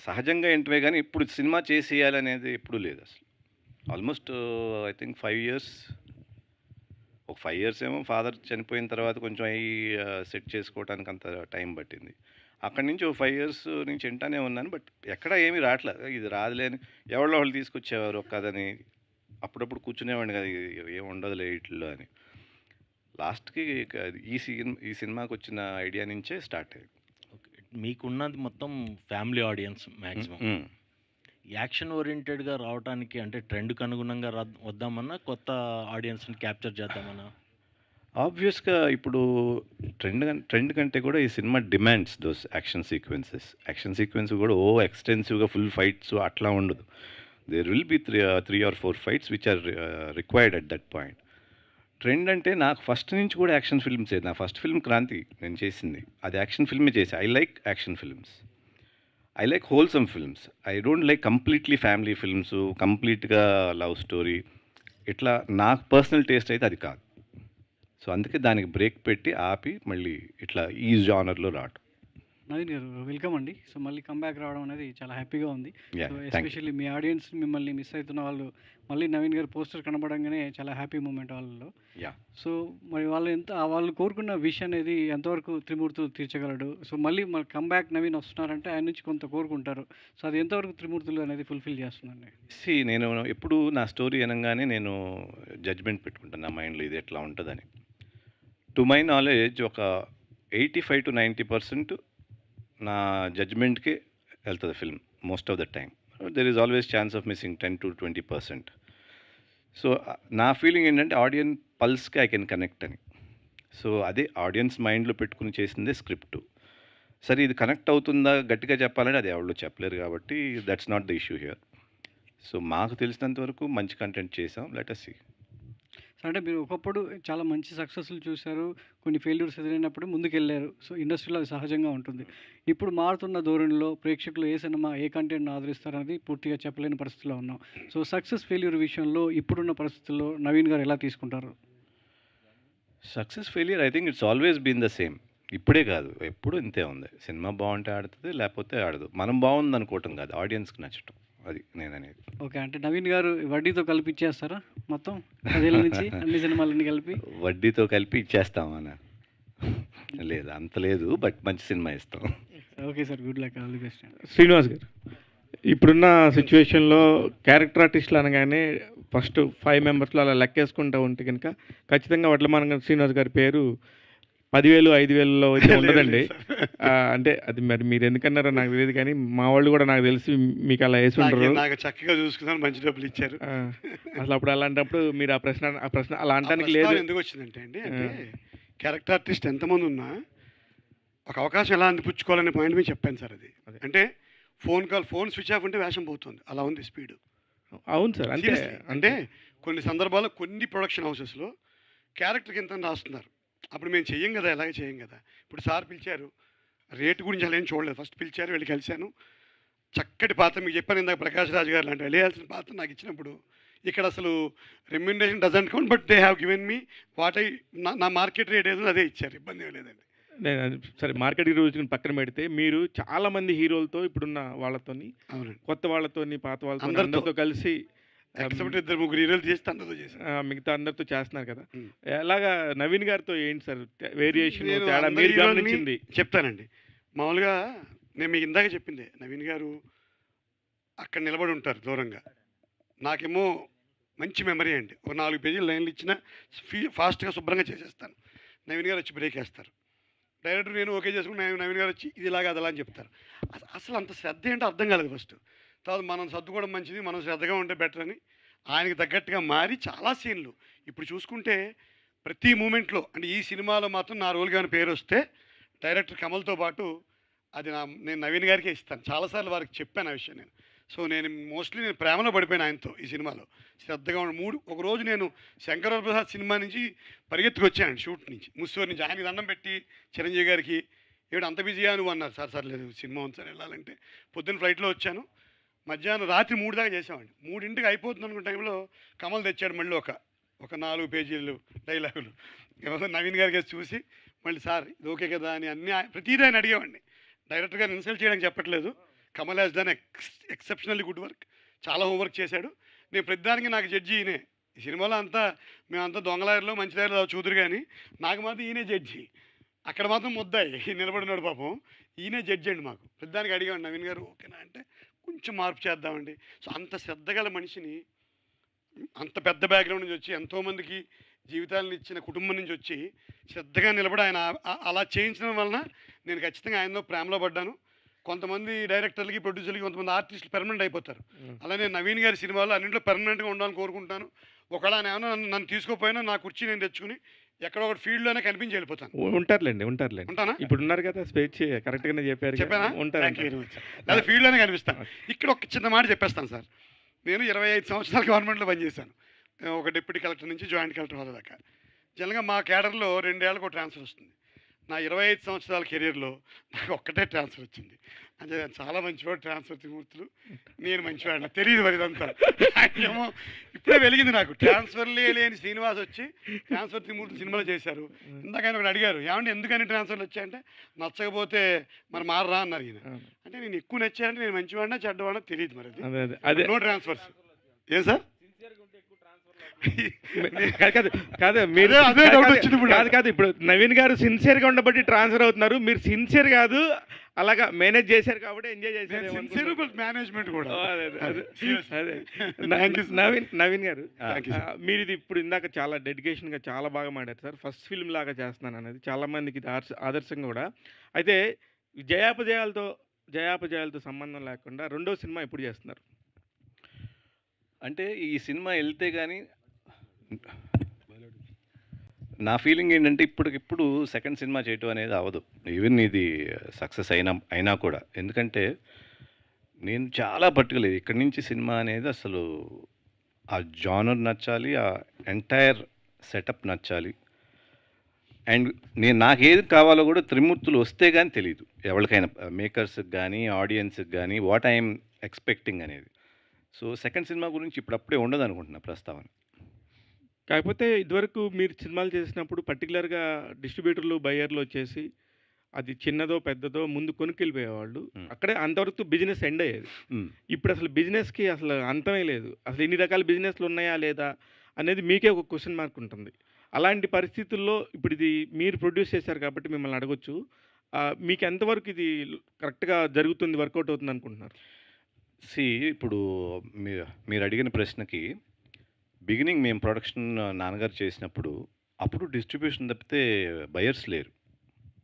సహజంగా ఏంటివే కానీ ఇప్పుడు సినిమా చేసేయాలనేది ఎప్పుడూ లేదు అసలు. Almost I think 5 years. ఒక 5 years ఏమో ఫాదర్ చనిపోయిన తర్వాత కొంచెం అవి సెట్ చేసుకోవడానికి అంత టైం పట్టింది. అక్కడి నుంచి ఒక 5 years నుంచి వింటానే ఉన్నాను. బట్ ఎక్కడ ఏమీ రావట్లేదు. ఇది రాదులేని ఎవరో వాళ్ళు తీసుకొచ్చేవారు ఒక కథని, అప్పుడప్పుడు కూర్చునేవాడిని కదా ఏం ఉండదులే వీటిల్లో అని. లాస్ట్కి ఈ సినిమాకి వచ్చిన ఐడియా నుంచే స్టార్ట్ అయ్యింది. మీకున్నది మొత్తం ఫ్యామిలీ ఆడియన్స్ మ్యాక్సిమం. యాక్షన్ ఓరియంటెడ్గా రావడానికి అంటే ట్రెండ్కి అనుగుణంగా వద్దామన్నా కొత్త ఆడియన్స్ని క్యాప్చర్ చేద్దామన్నా? ఆబ్వియస్గా ఇప్పుడు ట్రెండ్ కంటే కూడా ఈ cinema demands those action sequence కూడా ఎక్స్టెన్సివ్గా ఫుల్ ఫైట్స్ అట్లా ఉండదు. There will be 3 or 4 fights which are required at that point. Trend అంటే నాకు ఫస్ట్ నుంచి కూడా యాక్షన్ ఫిల్మ్స్. నా ఫస్ట్ ఫిల్మ్ క్రాంతి నేను చేసింది అది యాక్షన్ ఫిల్మే చేసి. I like action films, I like wholesome films. I don't like completely family films, కంప్లీట్గా లవ్ స్టోరీ. ఇట్లా నాకు పర్సనల్ టేస్ట్ అయితే అది కాదు. సో అందుకే దానికి బ్రేక్ పెట్టి ఆపి మళ్ళీ ఇట్లా ఈ జానర్లో రావటం. నవీన్ గారు వెల్కమ్ అండి. సో మళ్ళీ కంబ్యాక్ రావడం అనేది చాలా హ్యాపీగా ఉంది. Yeah, so thank you. Especially me audience మిమ్మల్ని మిస్ అవుతున్న వాళ్ళు మళ్ళీ నవీన్ గారు పోస్టర్ కనబడంగానే చాలా హ్యాపీ మూమెంట్ వాళ్ళలో. Yeah. సో మరి వాళ్ళు కోరుకున్న విష్ అనేది ఎంతవరకు త్రిమూర్తులు తీర్చగలడు? సో మళ్ళీ మన కంబ్యాక్ నవీన్ వస్తున్నారంటే ఆయన నుంచి కొంత కోరుకుంటారు. సో అది ఎంతవరకు త్రిమూర్తులు అనేది ఫుల్ఫిల్ చేస్తుందండి? నేను ఎప్పుడు నా స్టోరీ అనగానే నేను జడ్జ్మెంట్ పెట్టుకుంటాను నా మైండ్లో ఇది ఎట్లా ఉంటుందని. టు మై నాలెడ్జ్ ఒక 85 to 90% నా జడ్జ్మెంట్కే వెళ్తుంది film most of the time. There is always chance of missing 10 to 20%. So నా ఫీలింగ్ ఏంటంటే ఆడియన్స్ పల్స్కి ఐ కెన్ కనెక్ట్ అని. సో అదే ఆడియన్స్ మైండ్లో పెట్టుకుని చేసిందే స్క్రిప్ట్. సరే ఇది కనెక్ట్ అవుతుందా గట్టిగా చెప్పాలంటే అది ఎవరు చెప్పలేరు కాబట్టి that's not the issue here. So మాకు తెలిసినంత వరకు మంచి కంటెంట్ చేసాం, లెట్ us see. సో అంటే మీరు ఒకప్పుడు చాలా మంచి సక్సెస్లు చూశారు, కొన్ని ఫెయిల్యూర్స్ ఎదురైనప్పుడు ముందుకెళ్ళారు. సో ఇండస్ట్రీలో అది సహజంగా ఉంటుంది. ఇప్పుడు మారుతున్న ధోరణిలో ప్రేక్షకులు ఏ సినిమా ఏ కంటెంట్ను ఆదరిస్తారనేది పూర్తిగా చెప్పలేని పరిస్థితిలో ఉన్నాం. సో సక్సెస్ ఫెయిల్యూర్ విషయంలో ఇప్పుడున్న పరిస్థితుల్లో నవీన్ గారు ఎలా తీసుకుంటారు? Success failure I think it's always been the same. ఇప్పుడే కాదు ఎప్పుడు ఇంతే ఉంది. సినిమా బాగుంటే ఆడుతుంది, లేకపోతే ఆడదు. మనం బాగుంది అనుకోవటం కాదు, ఆడియన్స్కి నచ్చటం. అది నేను అనేది. ఓకే, అంటే నవీన్ గారు వడ్డీతో కలిపి ఇచ్చేస్తారా మొత్తం 10 ఏళ్ళ నుంచి అన్ని సినిమాలన్నీ కలిపి? వడ్డీతో కలిపి ఇచ్చేస్తామన్నా? లేదు అంత లేదు, బట్ మంచి సినిమా ఇస్తాం. Okay sir, good luck, all the best. Srinivas గారు ఇప్పుడున్న సిచ్యువేషన్లో క్యారెక్టర్ ఆర్టిస్టులు అనగానే ఫస్ట్ 5 మెంబర్స్లో అలా లెక్కేసుకుంటూ ఉంటే కనుక ఖచ్చితంగా వడ్లమాన శ్రీనివాస్ గారి పేరు 10,000 5,000లో అయితే ఉండదండి. అంటే అది మరి మీరు ఎందుకన్నారో నాకు తెలియదు కానీ మా వాళ్ళు కూడా నాకు తెలిసి మీకు అలా వేసి ఉంటారు. నాకు చక్కగా చూసుకున్నాను, మంచి డబ్బులు ఇచ్చారు. అసలు అప్పుడు అలాంటప్పుడు మీరు ఆ ప్రశ్న అలా అనడానికి లేదు. ఎందుకు వచ్చిందంటే అండి, అంటే క్యారెక్టర్ ఆర్టిస్ట్ ఎంతమంది ఉన్నా ఒక అవకాశం ఎలా అందిపుచ్చుకోవాలనే పాయింట్ మీద చెప్పాను సార్. అది అంటే ఫోన్ స్విచ్ ఆఫ్ ఉంటే వేషం పోతుంది, అలా ఉంది స్పీడ్. అవును సార్. అంటే సీరియస్లీ. అంటే కొన్ని సందర్భాల్లో కొన్ని ప్రొడక్షన్ హౌసెస్‌లో క్యారెక్టర్‌కి ఇంతని రాస్తున్నారు. అప్పుడు మేము చెయ్యం గదా! ఎలాగ చేయం గదా! ఇప్పుడు సార్ పిలిచారు. రేట్ గురించి అలా ఏం చూడలేదు. ఫస్ట్ పిలిచారు, వెళ్ళి కలిసాను. చక్కటి పాత్ర మీకు చెప్పాను ఇందాక 'ప్రకాష్ రాజ్' గారు లాంటి వేయాల్సిన పాత్ర నాకు ఇచ్చినప్పుడు, ఇక్కడ అసలు remuneration doesn't count, but they have given me what I నా మార్కెట్ రేట్ ఏదో అదే ఇచ్చారు. ఇబ్బంది ఏం లేదండి. నేను సరే మార్కెట్ గురించి పక్కన పెడితే, మీరు చాలామంది హీరోలతో ఇప్పుడున్న వాళ్ళతోని, అవునండి. కొత్త వాళ్ళతోని, పాత వాళ్ళతోని అందరితో. అందరితో కలిసి ఎక్సెప్ట్ 2-3 హీరోలు చేస్తే అందరితో చేశాను. మిగతా అందరితో చేస్తున్నారు కదా! ఎలాగా నవీన్ గారితో ఏంటి సార్ వేరియేషన్ నేను తేడా అందరి మీరు హీరోలని గమనించింది? చెప్తానండి. మామూలుగా నేను మీకు ఇందాక చెప్పిందే, నవీన్ గారు అక్కడ నిలబడి ఉంటారు దూరంగా. నాకేమో మంచి మెమరీ అండి. ఒక 4 పేజీలు లైన్లు ఇచ్చినా ఫాస్ట్‌గా శుభ్రంగా చేసేస్తాను. నవీన్ గారు వచ్చి బ్రేక్ వేస్తారు. డైరెక్టర్ నేను ఓకే చేసుకుని నవీన్ గారు వచ్చి ఇది ఇలాగా అదలా అని చెప్తారు. అసలు అంత శ్రద్ధ ఏంటో అర్థం కాలేదు ఫస్ట్. తర్వాత మనం సర్దుకోవడం మంచిది, మనం శ్రద్ధగా ఉంటే బెటర్ అని ఆయనకి తగ్గట్టుగా మారి చాలా సీన్లు ఇప్పుడు చూసుకుంటే ప్రతి మూమెంట్లో, అంటే ఈ సినిమాలో మాత్రం నా రోల్కి ఏమైనా పేరు వస్తే డైరెక్టర్ కమల్తో పాటు అది నేను నవీన్ గారికే ఇస్తాను. చాలాసార్లు వారికి చెప్పాను ఆ విషయం నేను. సో నేను మోస్ట్లీ నేను ప్రేమలో పడిపోయాను ఆయనతో ఈ సినిమాలో. శ్రద్ధగా ఒకరోజు నేను శంకరవర ప్రసాద్ సినిమా నుంచి పరిగెత్తుకొచ్చాను షూట్ నుంచి, ముస్సూరు నుంచి. ఆయనకి దండం పెట్టి చిరంజీవి గారికి, ఏమిటి అంత బిజీగా నువ్వు అన్నారు. సార్ లేదు సినిమా ఉంది సార్ వెళ్ళాలంటే. పొద్దున్న ఫ్లైట్లో వచ్చాను, మధ్యాహ్నం రాత్రి 3 దాకా చేసామండి. 3ంటికి అయిపోతుంది అనుకున్న టైంలో కమల్ తెచ్చాడు మళ్ళీ ఒక 4 పేజీలు డైలాగులు. ఎవరో నవీన్ గారికి చూసి మళ్ళీ సార్ ఇది ఓకే కదా అని అన్నీ ప్రతిదీ ఆయన అడిగేవాడిని. డైరెక్టర్ గారిని ఇన్సల్ట్ చేయడానికి చెప్పట్లేదు. Kamal has done exceptionally good work. చాలా హోంవర్క్ చేశాడు. నేను ప్రతిదానికి నాకు జడ్జి ఈయనే. ఈ సినిమాలో అంతా మేమంతా దొంగలాయర్లో మంచి దారిలో చూదురు, కానీ నాకు మాత్రం ఈయనే జడ్జి. అక్కడ మాత్రం ముద్దాయి నిలబడినాడు పాపం. ఈయనే జడ్జి అండి మాకు. ప్రతిదానికి అడిగాడు నవీన్ గారు ఓకేనా అంటే కొంచెం మార్పు చేద్దామండి. సో అంత శ్రద్ధ గల మనిషిని, అంత పెద్ద బ్యాక్గ్రౌండ్ నుంచి వచ్చి ఎంతోమందికి జీవితాలను ఇచ్చిన కుటుంబం నుంచి వచ్చి శ్రద్ధగా నిలబడి ఆయన అలా చేయించడం వలన నేను ఖచ్చితంగా ఆయనలో ప్రేమలో పడ్డాను. కొంతమంది డైరెక్టర్లకి, ప్రొడ్యూసర్లకి, కొంతమంది ఆర్టిస్టులు పెర్మనెంట్ అయిపోతారు. అలానే నవీన్ గారి సినిమాలో అన్నింటిలో పెర్మనెంట్గా ఉండాలని కోరుకుంటాను. ఒకవేళ ఆయన ఏమైనా నన్ను తీసుకోపోయినా నా కుర్చీ నేను తెచ్చుకుని ఎక్కడో ఒకటి ఫీల్డ్లోనే కనిపించి వెళ్ళిపోతాను. ఉంటారులేండి. ఉంటానా? ఇప్పుడు ఉన్నారు కదా, స్పేచ్ కరెక్ట్గానే చెప్పారు. చెప్పానా? ఉంటారు. Thank you very much. లేదా ఫీల్డ్లోనే కనిపిస్తాను. ఇక్కడ ఒక చిన్న మాట చెప్పేస్తాను సార్. నేను 25 సంవత్సరాలు గవర్నమెంట్లో పనిచేశాను. ఒక డిప్యూటీ కలెక్టర్ నుంచి జాయింట్ కలెక్టర్ హోదా దాకా. జనరల్గా మా క్యాడర్లో 2 ఏళ్ళకు ఒక ట్రాన్స్ఫర్ వస్తుంది. నా 25 సంవత్సరాల కెరీర్లో నాకు ఒక్కటే ట్రాన్స్ఫర్ వచ్చింది. అంటే చాలా మంచివాడు ట్రాన్స్ఫర్ త్రిమూర్తులు, నేను మంచివాడు, నాకు తెలియదు మరి ఇదంతా. ఏమో ఇప్పుడే వెలిగింది నాకు. ట్రాన్స్ఫర్లే లేని శ్రీనివాస్ వచ్చి ట్రాన్స్ఫర్ త్రిమూర్తులు సినిమాలో చేశారు. ఇందాక ఆయన ఒకటి అడిగారు, ఏమంటే ఎందుకని ట్రాన్స్ఫర్లు వచ్చాయంటే నచ్చకపోతే మరి మారరా అన్నారు ఈయన. అంటే నేను ఎక్కువ నచ్చానంటే నేను మంచివాడినా చెడ్డవాడినా తెలియదు మరి. అదే నో ట్రాన్స్ఫర్స్. ఏం సార్? కాదు ఇప్పుడు నవీన్ గారు సిన్సియర్గా ఉండబట్టి ట్రాన్స్ఫర్ అవుతున్నారు. మీరు సిన్సియర్ కాదు, అలాగా మేనేజ్ చేశారు కాబట్టి ఎంజాయ్ చేశారు. మేనేజ్మెంట్ కూడా. అదే నవీన్ గారు, మీరు ఇది ఇప్పుడు ఇందాక చాలా డెడికేషన్గా చాలా బాగా మాడారు సార్. ఫస్ట్ ఫిల్మ్ లాగా చేస్తున్నాను అనేది చాలా మందికి ఇది ఆదర్శంగా కూడా. అయితే జయాపజయాలతో సంబంధం లేకుండా రెండో సినిమా ఎప్పుడు చేస్తున్నారు? అంటే ఈ సినిమా వెళ్తే కానీ నా ఫీలింగ్ ఏంటంటే ఇప్పటికిప్పుడు సెకండ్ సినిమా చేయటం అనేది అవ్వదు. ఈవెన్ ఇది సక్సెస్ అయినా కూడా. ఎందుకంటే నేను చాలా పర్టికులర్, ఇక్కడి నుంచి సినిమా అనేది అసలు ఆ జానర్ నచ్చాలి, ఆ ఎంటైర్ సెటప్ నచ్చాలి. అండ్ నాకు ఏది కావాలో కూడా త్రిమూర్తులు వస్తే కానీ తెలియదు ఎవరికైనా, మేకర్స్కి కానీ ఆడియన్స్కి కానీ వాట్ ఐఎమ్ ఎక్స్పెక్టింగ్ అనేది. సో సెకండ్ సినిమా గురించి ఇప్పుడప్పుడే ఉండదు అనుకుంటున్నా ప్రస్తావన. కాకపోతే ఇదివరకు మీరు సినిమాలు చేసినప్పుడు పర్టికులర్గా డిస్ట్రిబ్యూటర్లు, బయ్యర్లు వచ్చేసి అది చిన్నదో పెద్దదో ముందు కొనుక్కెళ్ళిపోయేవాళ్ళు. అక్కడే అంతవరకు బిజినెస్ ఎండ్ అయ్యేది. ఇప్పుడు అసలు బిజినెస్కి అసలు అంతమే లేదు. అసలు ఇన్ని రకాల బిజినెస్లు ఉన్నాయా లేదా అనేది మీకే ఒక క్వశ్చన్ మార్క్ ఉంటుంది. అలాంటి పరిస్థితుల్లో ఇప్పుడు ఇది మీరు ప్రొడ్యూస్ చేశారు కాబట్టి మిమ్మల్ని అడగొచ్చు, మీకు ఎంతవరకు ఇది కరెక్ట్గా జరుగుతుంది, వర్కౌట్ అవుతుంది అనుకుంటున్నారు? ఇప్పుడు మీరు అడిగిన ప్రశ్నకి బిగినింగ్ మేము ప్రొడక్షన్ నాన్నగారు చేసినప్పుడు అప్పుడు డిస్ట్రిబ్యూషన్ తప్పితే బయర్స్ లేరు.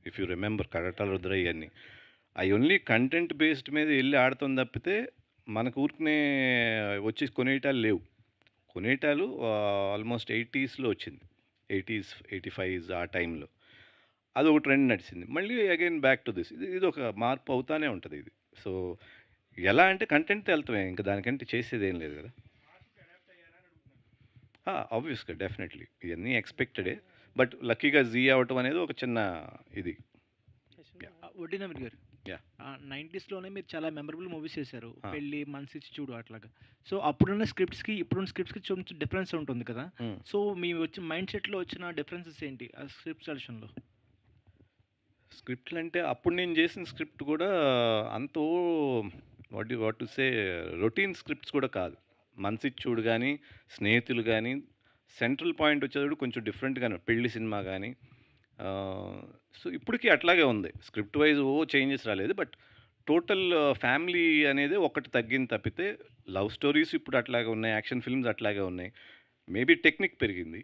If you remember Koratala Rudra ఇవన్నీ అవి ఓన్లీ కంటెంట్ బేస్డ్ మీద వెళ్ళి ఆడుతుంది తప్పితే మనకు ఊరికనే వచ్చి కొనేటాలు లేవు. కొనేటాలు ఆల్మోస్ట్ 80sలో వచ్చింది, 80s 85s ఆ టైంలో అది ఒక ట్రెండ్ నడిచింది. మళ్ళీ అగైన్ బ్యాక్ టు దిస్. ఇది ఒక మార్పు అవుతానే ఉంటుంది ఇది. సో ఎలా అంటే కంటెంట్తో వెళ్తామే, ఇంకా దానికంటే చేసేది ఏం లేదు కదా. ఆబ్వియస్గా డెఫినెట్లీ ఇవన్నీ ఎక్స్పెక్టెడే, బట్ లక్కీగా జీ అవటం అనేది ఒక చిన్న ఇది. వడ్డీ నవీన్ గారు, యా 90స్లోనే మీరు చాలా మెమరబుల్ మూవీస్ చేశారు, ఆ. పెళ్ళి, మనసిచ్చి చూడు అట్లాగా. సో అప్పుడున్న స్క్రిప్ట్స్కి ఇప్పుడున్న స్క్రిప్ట్స్కి కొంచెం డిఫరెన్స్ ఉంటుంది కదా. సో మీ వచ్చిన మైండ్ సెట్లో వచ్చిన డిఫరెన్సెస్ ఏంటి ఆ స్క్రిప్ట్ సెలక్షన్లో? స్క్రిప్ట్లు అంటే అప్పుడు నేను చేసిన స్క్రిప్ట్ కూడా అంత what to say routine scripts కూడా కాదు. మనసిచ్చూడు కానీ, స్నేహితులు కానీ, సెంట్రల్ పాయింట్ వచ్చేటప్పుడు కొంచెం డిఫరెంట్గానే పెళ్లి సినిమా కానీ. సో ఇప్పటికీ అట్లాగే ఉంది, స్క్రిప్ట్ వైజ్ చేంజెస్ రాలేదు, బట్ టోటల్ ఫ్యామిలీ అనేది ఒకటి తగ్గింది తప్పితే లవ్ స్టోరీస్ ఇప్పుడు అట్లాగే ఉన్నాయి, యాక్షన్ ఫిల్మ్స్ అట్లాగే ఉన్నాయి. మేబీ టెక్నిక్ పెరిగింది,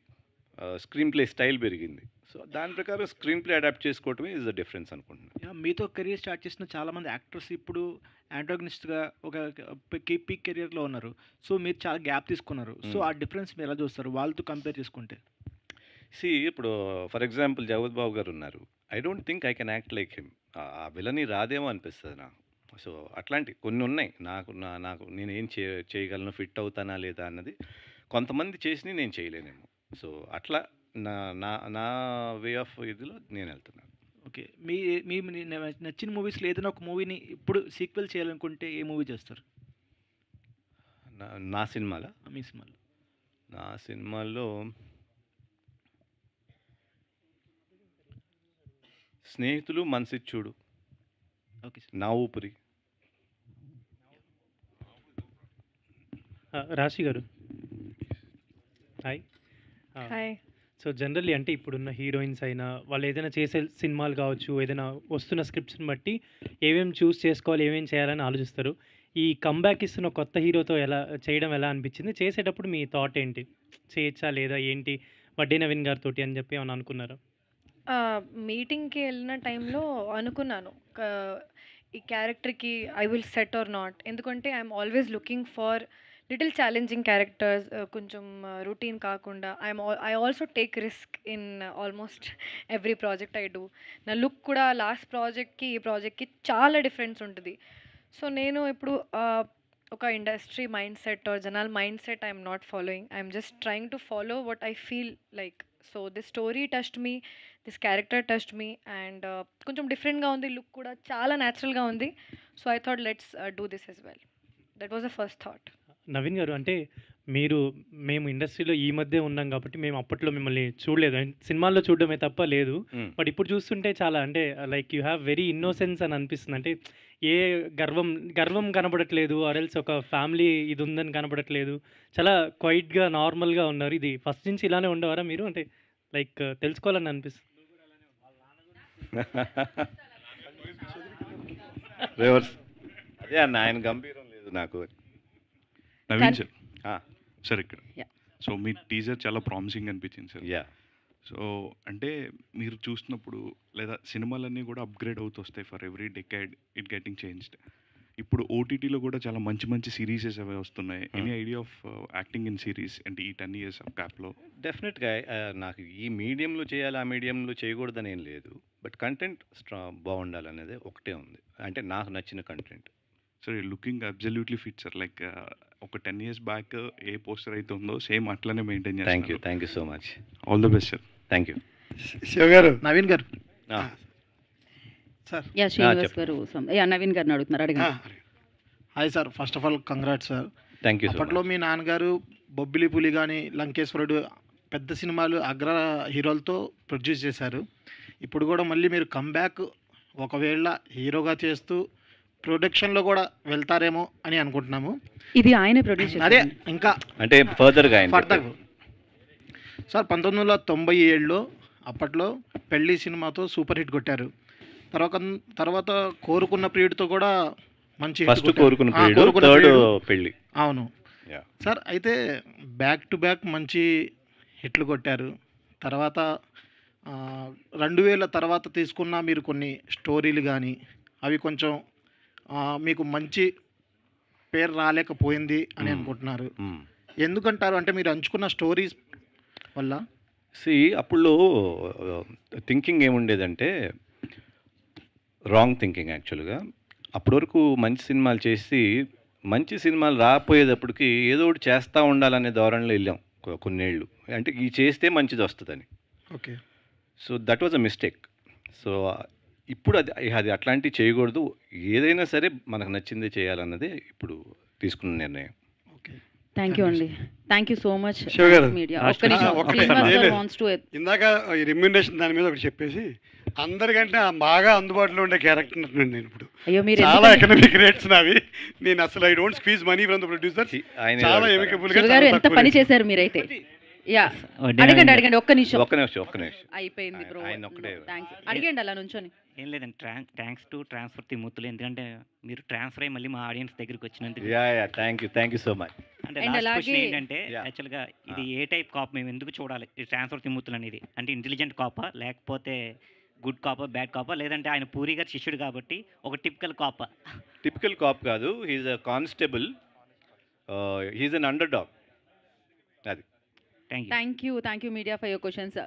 స్క్రీన్ ప్లే స్టైల్ పెరిగింది. సో దాని ప్రకారం స్క్రీన్ ప్లే అడాప్ట్ చేసుకోవటమే ఇస్ ద డిఫరెన్స్ అనుకుంటున్నాను. మీతో కెరీర్ స్టార్ట్ చేసిన చాలామంది యాక్టర్స్ ఇప్పుడు యాంటాగనిస్ట్గా ఒక పీక్ కెరియర్లో ఉన్నారు. సో మీరు చాలా గ్యాప్ తీసుకున్నారు. సో ఆ డిఫరెన్స్ మీరు ఎలా చూస్తారు వాళ్ళతో కంపేర్ చేసుకుంటే? ఇప్పుడు ఫర్ ఎగ్జాంపుల్ జగపతి బాబు గారు ఉన్నారు, I don't think I can act like him. ఆ విలని రాదేమో అనిపిస్తుంది నాకు. సో అట్లాంటి కొన్ని ఉన్నాయి నాకు నేను ఏం చేయగలను, ఫిట్ అవుతానా లేదా అన్నది. కొంతమంది చేసి నేను చేయలేనేమో. సో అట్లా నా నా నా వే ఆఫ్ ఇదిలో నేను వెళ్తున్నాను. ఓకే, మీ మీ నచ్చిన మూవీస్లో ఏదైనా ఒక మూవీని ఇప్పుడు సీక్వెల్ చేయాలనుకుంటే ఏ మూవీ చేస్తారు? నా సినిమాలో మీ సినిమాలో నా సినిమాల్లో స్నేహితులు, మనసిచ్చూడు, ఓకే నా ఊపిరి. రాశి గారు హాయ్. హాయ్. సో జనరల్లీ అంటే ఇప్పుడున్న హీరోయిన్స్ అయినా వాళ్ళు ఏదైనా చేసే సినిమాలు కావచ్చు, ఏదైనా వస్తున్న స్క్రిప్ట్స్ని బట్టి ఏమేమి చూస్ చేసుకోవాలి, ఏమేమి చేయాలని ఆలోచిస్తారు. ఈ కంబ్యాక్ ఇస్తున్న కొత్త హీరోతో చేయడం ఎలా అనిపించింది? చేసేటప్పుడు మీ థాట్ ఏంటి? చేయొచ్చా లేదా ఏంటి వడ్డీ నవీన్ గారితో అని చెప్పి ఏమైనా అనుకున్నారా? మీటింగ్కి వెళ్ళిన టైంలో అనుకున్నాను ఈ క్యారెక్టర్కి I will set or not. ఎందుకంటే I'm always looking for little challenging characters, కొంచెం రొటీన్ కాకుండా. I also take risk in almost every project I do. నా లుక్ కూడా లాస్ట్ ప్రాజెక్ట్కి ఈ ప్రాజెక్ట్కి చాలా డిఫరెన్స్ ఉంటుంది. సో నేను ఇప్పుడు ఒక ఇండస్ట్రీ మైండ్ సెట్ ఆర్ జనాల mindset I'm not following. I'm just trying to follow what I feel like. So this story touched me, this character touched me, and కొంచెం డిఫరెంట్గా ఉంది, లుక్ కూడా చాలా న్యాచురల్గా ఉంది. So I thought let's do this as well. That was the first thought. Naveen garu, అంటే మేము ఇండస్ట్రీలో ఈ మధ్య ఉన్నాం కాబట్టి మేము అప్పట్లో మిమ్మల్ని చూడలేదు, సినిమాల్లో చూడడమే తప్ప లేదు. బట్ ఇప్పుడు చూస్తుంటే చాలా అంటే like you have very innocence అని అనిపిస్తుంది. అంటే ఏ గర్వం కనబడట్లేదు, ఆర్ఎల్స్ ఒక ఫ్యామిలీ ఇది ఉందని కనబడట్లేదు. చాలా క్వైట్గా నార్మల్గా ఉన్నారు. ఇది ఫస్ట్ నుంచి ఇలానే ఉండేవారా మీరు? అంటే లైక్ తెలుసుకోవాలని అనిపిస్తుంది. రివర్స్ అదే అన్న, ఆయన గంభీరం లేదు నాకు. నవీన్ సార్, సార్ ఇక్కడ సో మీ టీజర్ చాలా ప్రామిసింగ్ అనిపించింది సార్. సో అంటే మీరు చూసినప్పుడు లేదా సినిమాలన్నీ కూడా అప్గ్రేడ్ అవుతూ వస్తాయి for every decade, it getting changed. ఇప్పుడు ఓటీటీలో కూడా చాలా మంచి మంచి సిరీసెస్ అవి వస్తున్నాయి. Any idea of acting in series అంటే ఈ 10 years ఆఫ్ గ్యాప్లో? డెఫినెట్గా నాకు ఈ మీడియంలో చేయాలి, ఆ మీడియంలో చేయకూడదని ఏం లేదు. బట్ కంటెంట్ బాగుండాలనేది ఒకటే ఉంది, అంటే నాకు నచ్చిన content. Sir looking absolutely fit sir. Like ఒక 10 years బ్యాక్ ఏ పోస్టర్ అయితే ఉందో సేమ్ అట్లనే మెయింటైన్ చేస్తాను. Thank you so much. All the best sir. Thank you. Shiva గారు, నవీన్ గారు సార్. శ్రీనివాస్ గారు నవీన్ గారిని అడుగుతున్నారు, అడగండి. Hi sir, first of all congrats sir. Thank you. అప్పట్లో మీ నాన్నగారు బొబ్బిలి పులి కానీ, లంకేశ్వరుడు పెద్ద సినిమాలు అగ్ర హీరోలతో ప్రొడ్యూస్ చేశారు. ఇప్పుడు కూడా మళ్ళీ మీరు కంబ్యాక్ ఒకవేళ హీరోగా చేస్తూ ప్రొడక్షన్లో కూడా వెళ్తారేమో అని అనుకుంటున్నాము. ఇది ఆయన ప్రొడ్యూస్ అదే ఇంకా అంటే ఫర్దర్గా సార్ 1997లో అప్పట్లో పెళ్లి సినిమాతో సూపర్ హిట్ కొట్టారు. తర్వాత కోరుకున్న ప్రియుడితో కూడా మంచి ఫస్ట్ కోరుకున్న ప్రియుడు, థర్డ్ పెళ్లి. అవును సార్. అయితే బ్యాక్ టు బ్యాక్ మంచి హిట్లు కొట్టారు. తర్వాత 2000 తర్వాత తీసుకున్న మీరు కొన్ని స్టోరీలు కానీ అవి కొంచెం మీకు మంచి పేరు రాలేకపోయింది అని అనుకుంటున్నారు. ఎందుకంటారు? అంటే మీరు ఎంచుకున్న స్టోరీస్ వల్ల? అప్పుడు థింకింగ్ ఏముండేదంటే రాంగ్ థింకింగ్ యాక్చువల్గా. అప్పటి వరకు మంచి సినిమాలు చేసి మంచి సినిమాలు రాకపోయేటప్పటికి ఏదో ఒకటి చేస్తూ ఉండాలనే ధోరణిలో వెళ్ళాం కొన్నేళ్ళు, అంటే ఈ చేస్తే మంచిది వస్తుందని. Okay. So that was a mistake. So ఇప్పుడు అది అది అట్లాంటివి చేయకూడదు, ఏదైనా సరే మనకు నచ్చిందే చేయాలన్నదే ఇప్పుడు తీసుకున్న నిర్ణయం. థ్యాంక్ యూ అండి, thank you so much Shiva గారు మీడియా. ఒక్క నిమిషం, శ్రీనివాస్ ఏం గారు లేదు. wants to ఇందాక ఈ రెమ్యునరేషన్ దాని మీద ఒకటి చెప్పేసి, అందరికంటే బాగా అందుబాటులో ఉండే క్యారెక్టర్ నేను ఇప్పుడు అయ్యో, మీరు చాలా ఎందుకంటే- ఎకనామిక్ రేట్స్ నావి. నేను అసలు I don't squeeze money from the producer. చాలా ఎమికబుల్ గా శివ గారు ఎంత పని చేశారు మీరైతే. యా, అడగండి అడగండి, ఒక్క నిమిషం ఒక్క నిమిషం అయిపోయింది బ్రో. ఆయన ఒక్కడే. థ్యాంక్స్, అడిగండి అలా నుంచొని. ఏం లేదండి, థ్యాంక్స్ టు ట్రాన్స్ఫర్ తిమ్మతులు, ఎందుకంటే మీరు ట్రాన్స్ఫర్ అయ్యి మళ్ళీ మా ఆడియన్స్ దగ్గరికి వచ్చినందుకు. Thank you so much. అంటే And లాస్ట్ క్వశ్చన్ అలాగే- ఏంటంటే, యాక్చువల్గా ఇది ఏ టైప్ కాప్ మేము ఎందుకు చూడాలి ఈ ట్రాన్స్ఫర్ తిమ్మతులు అనేది? అంటే ఇంటెలిజెంట్ కాపా, లేకపోతే గుడ్ కాపా, బ్యాడ్ కాపా, లేదంటే ఆయన పూరి గారు శిష్యుడు కాబట్టి ఒక టిపికల్ కాపా? టిపికల్ కాప్ కాదు, he's a constable, he's an underdog. అది. Thank you media for your questions.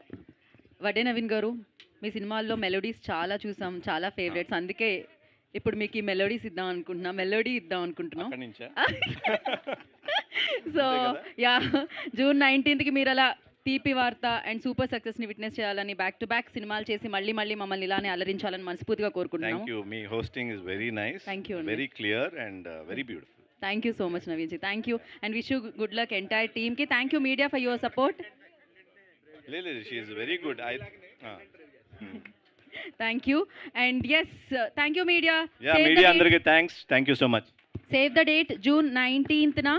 Vadde Naveen గారు, మీ సినిమాల్లో మెలోడీస్ చాలా చూసాం, చాలా ఫేవరెట్స్, అందుకే ఇప్పుడు మీకు ఈ మెలోడీస్ ఇద్దాం అనుకుంటున్నాం, మెలోడీ ఇద్దాం అనుకుంటున్నాం. సో యా, జూన్ 19కి మీరు అలా తీపి వార్త అండ్ సూపర్ సక్సెస్ని విట్నెస్ చేయాలని, బ్యాక్ టు బ్యాక్ సినిమాలు చేసి మళ్ళీ మమ్మల్ని ఇలానే అలరించాలని మనస్ఫూర్తిగా కోరుకుంటున్నాము. థ్యాంక్ యూ, మీ hosting is very nice, Thank you. Very clear and very beautiful. Thank you so much Naveen ji, thank you and wish you good luck entire టీమ్కి. Thank you media for your support. లేదు, she is very good. Thank you and yes, thank you media. Media అందరికీ thanks, thank you so much. Save the date, June 19న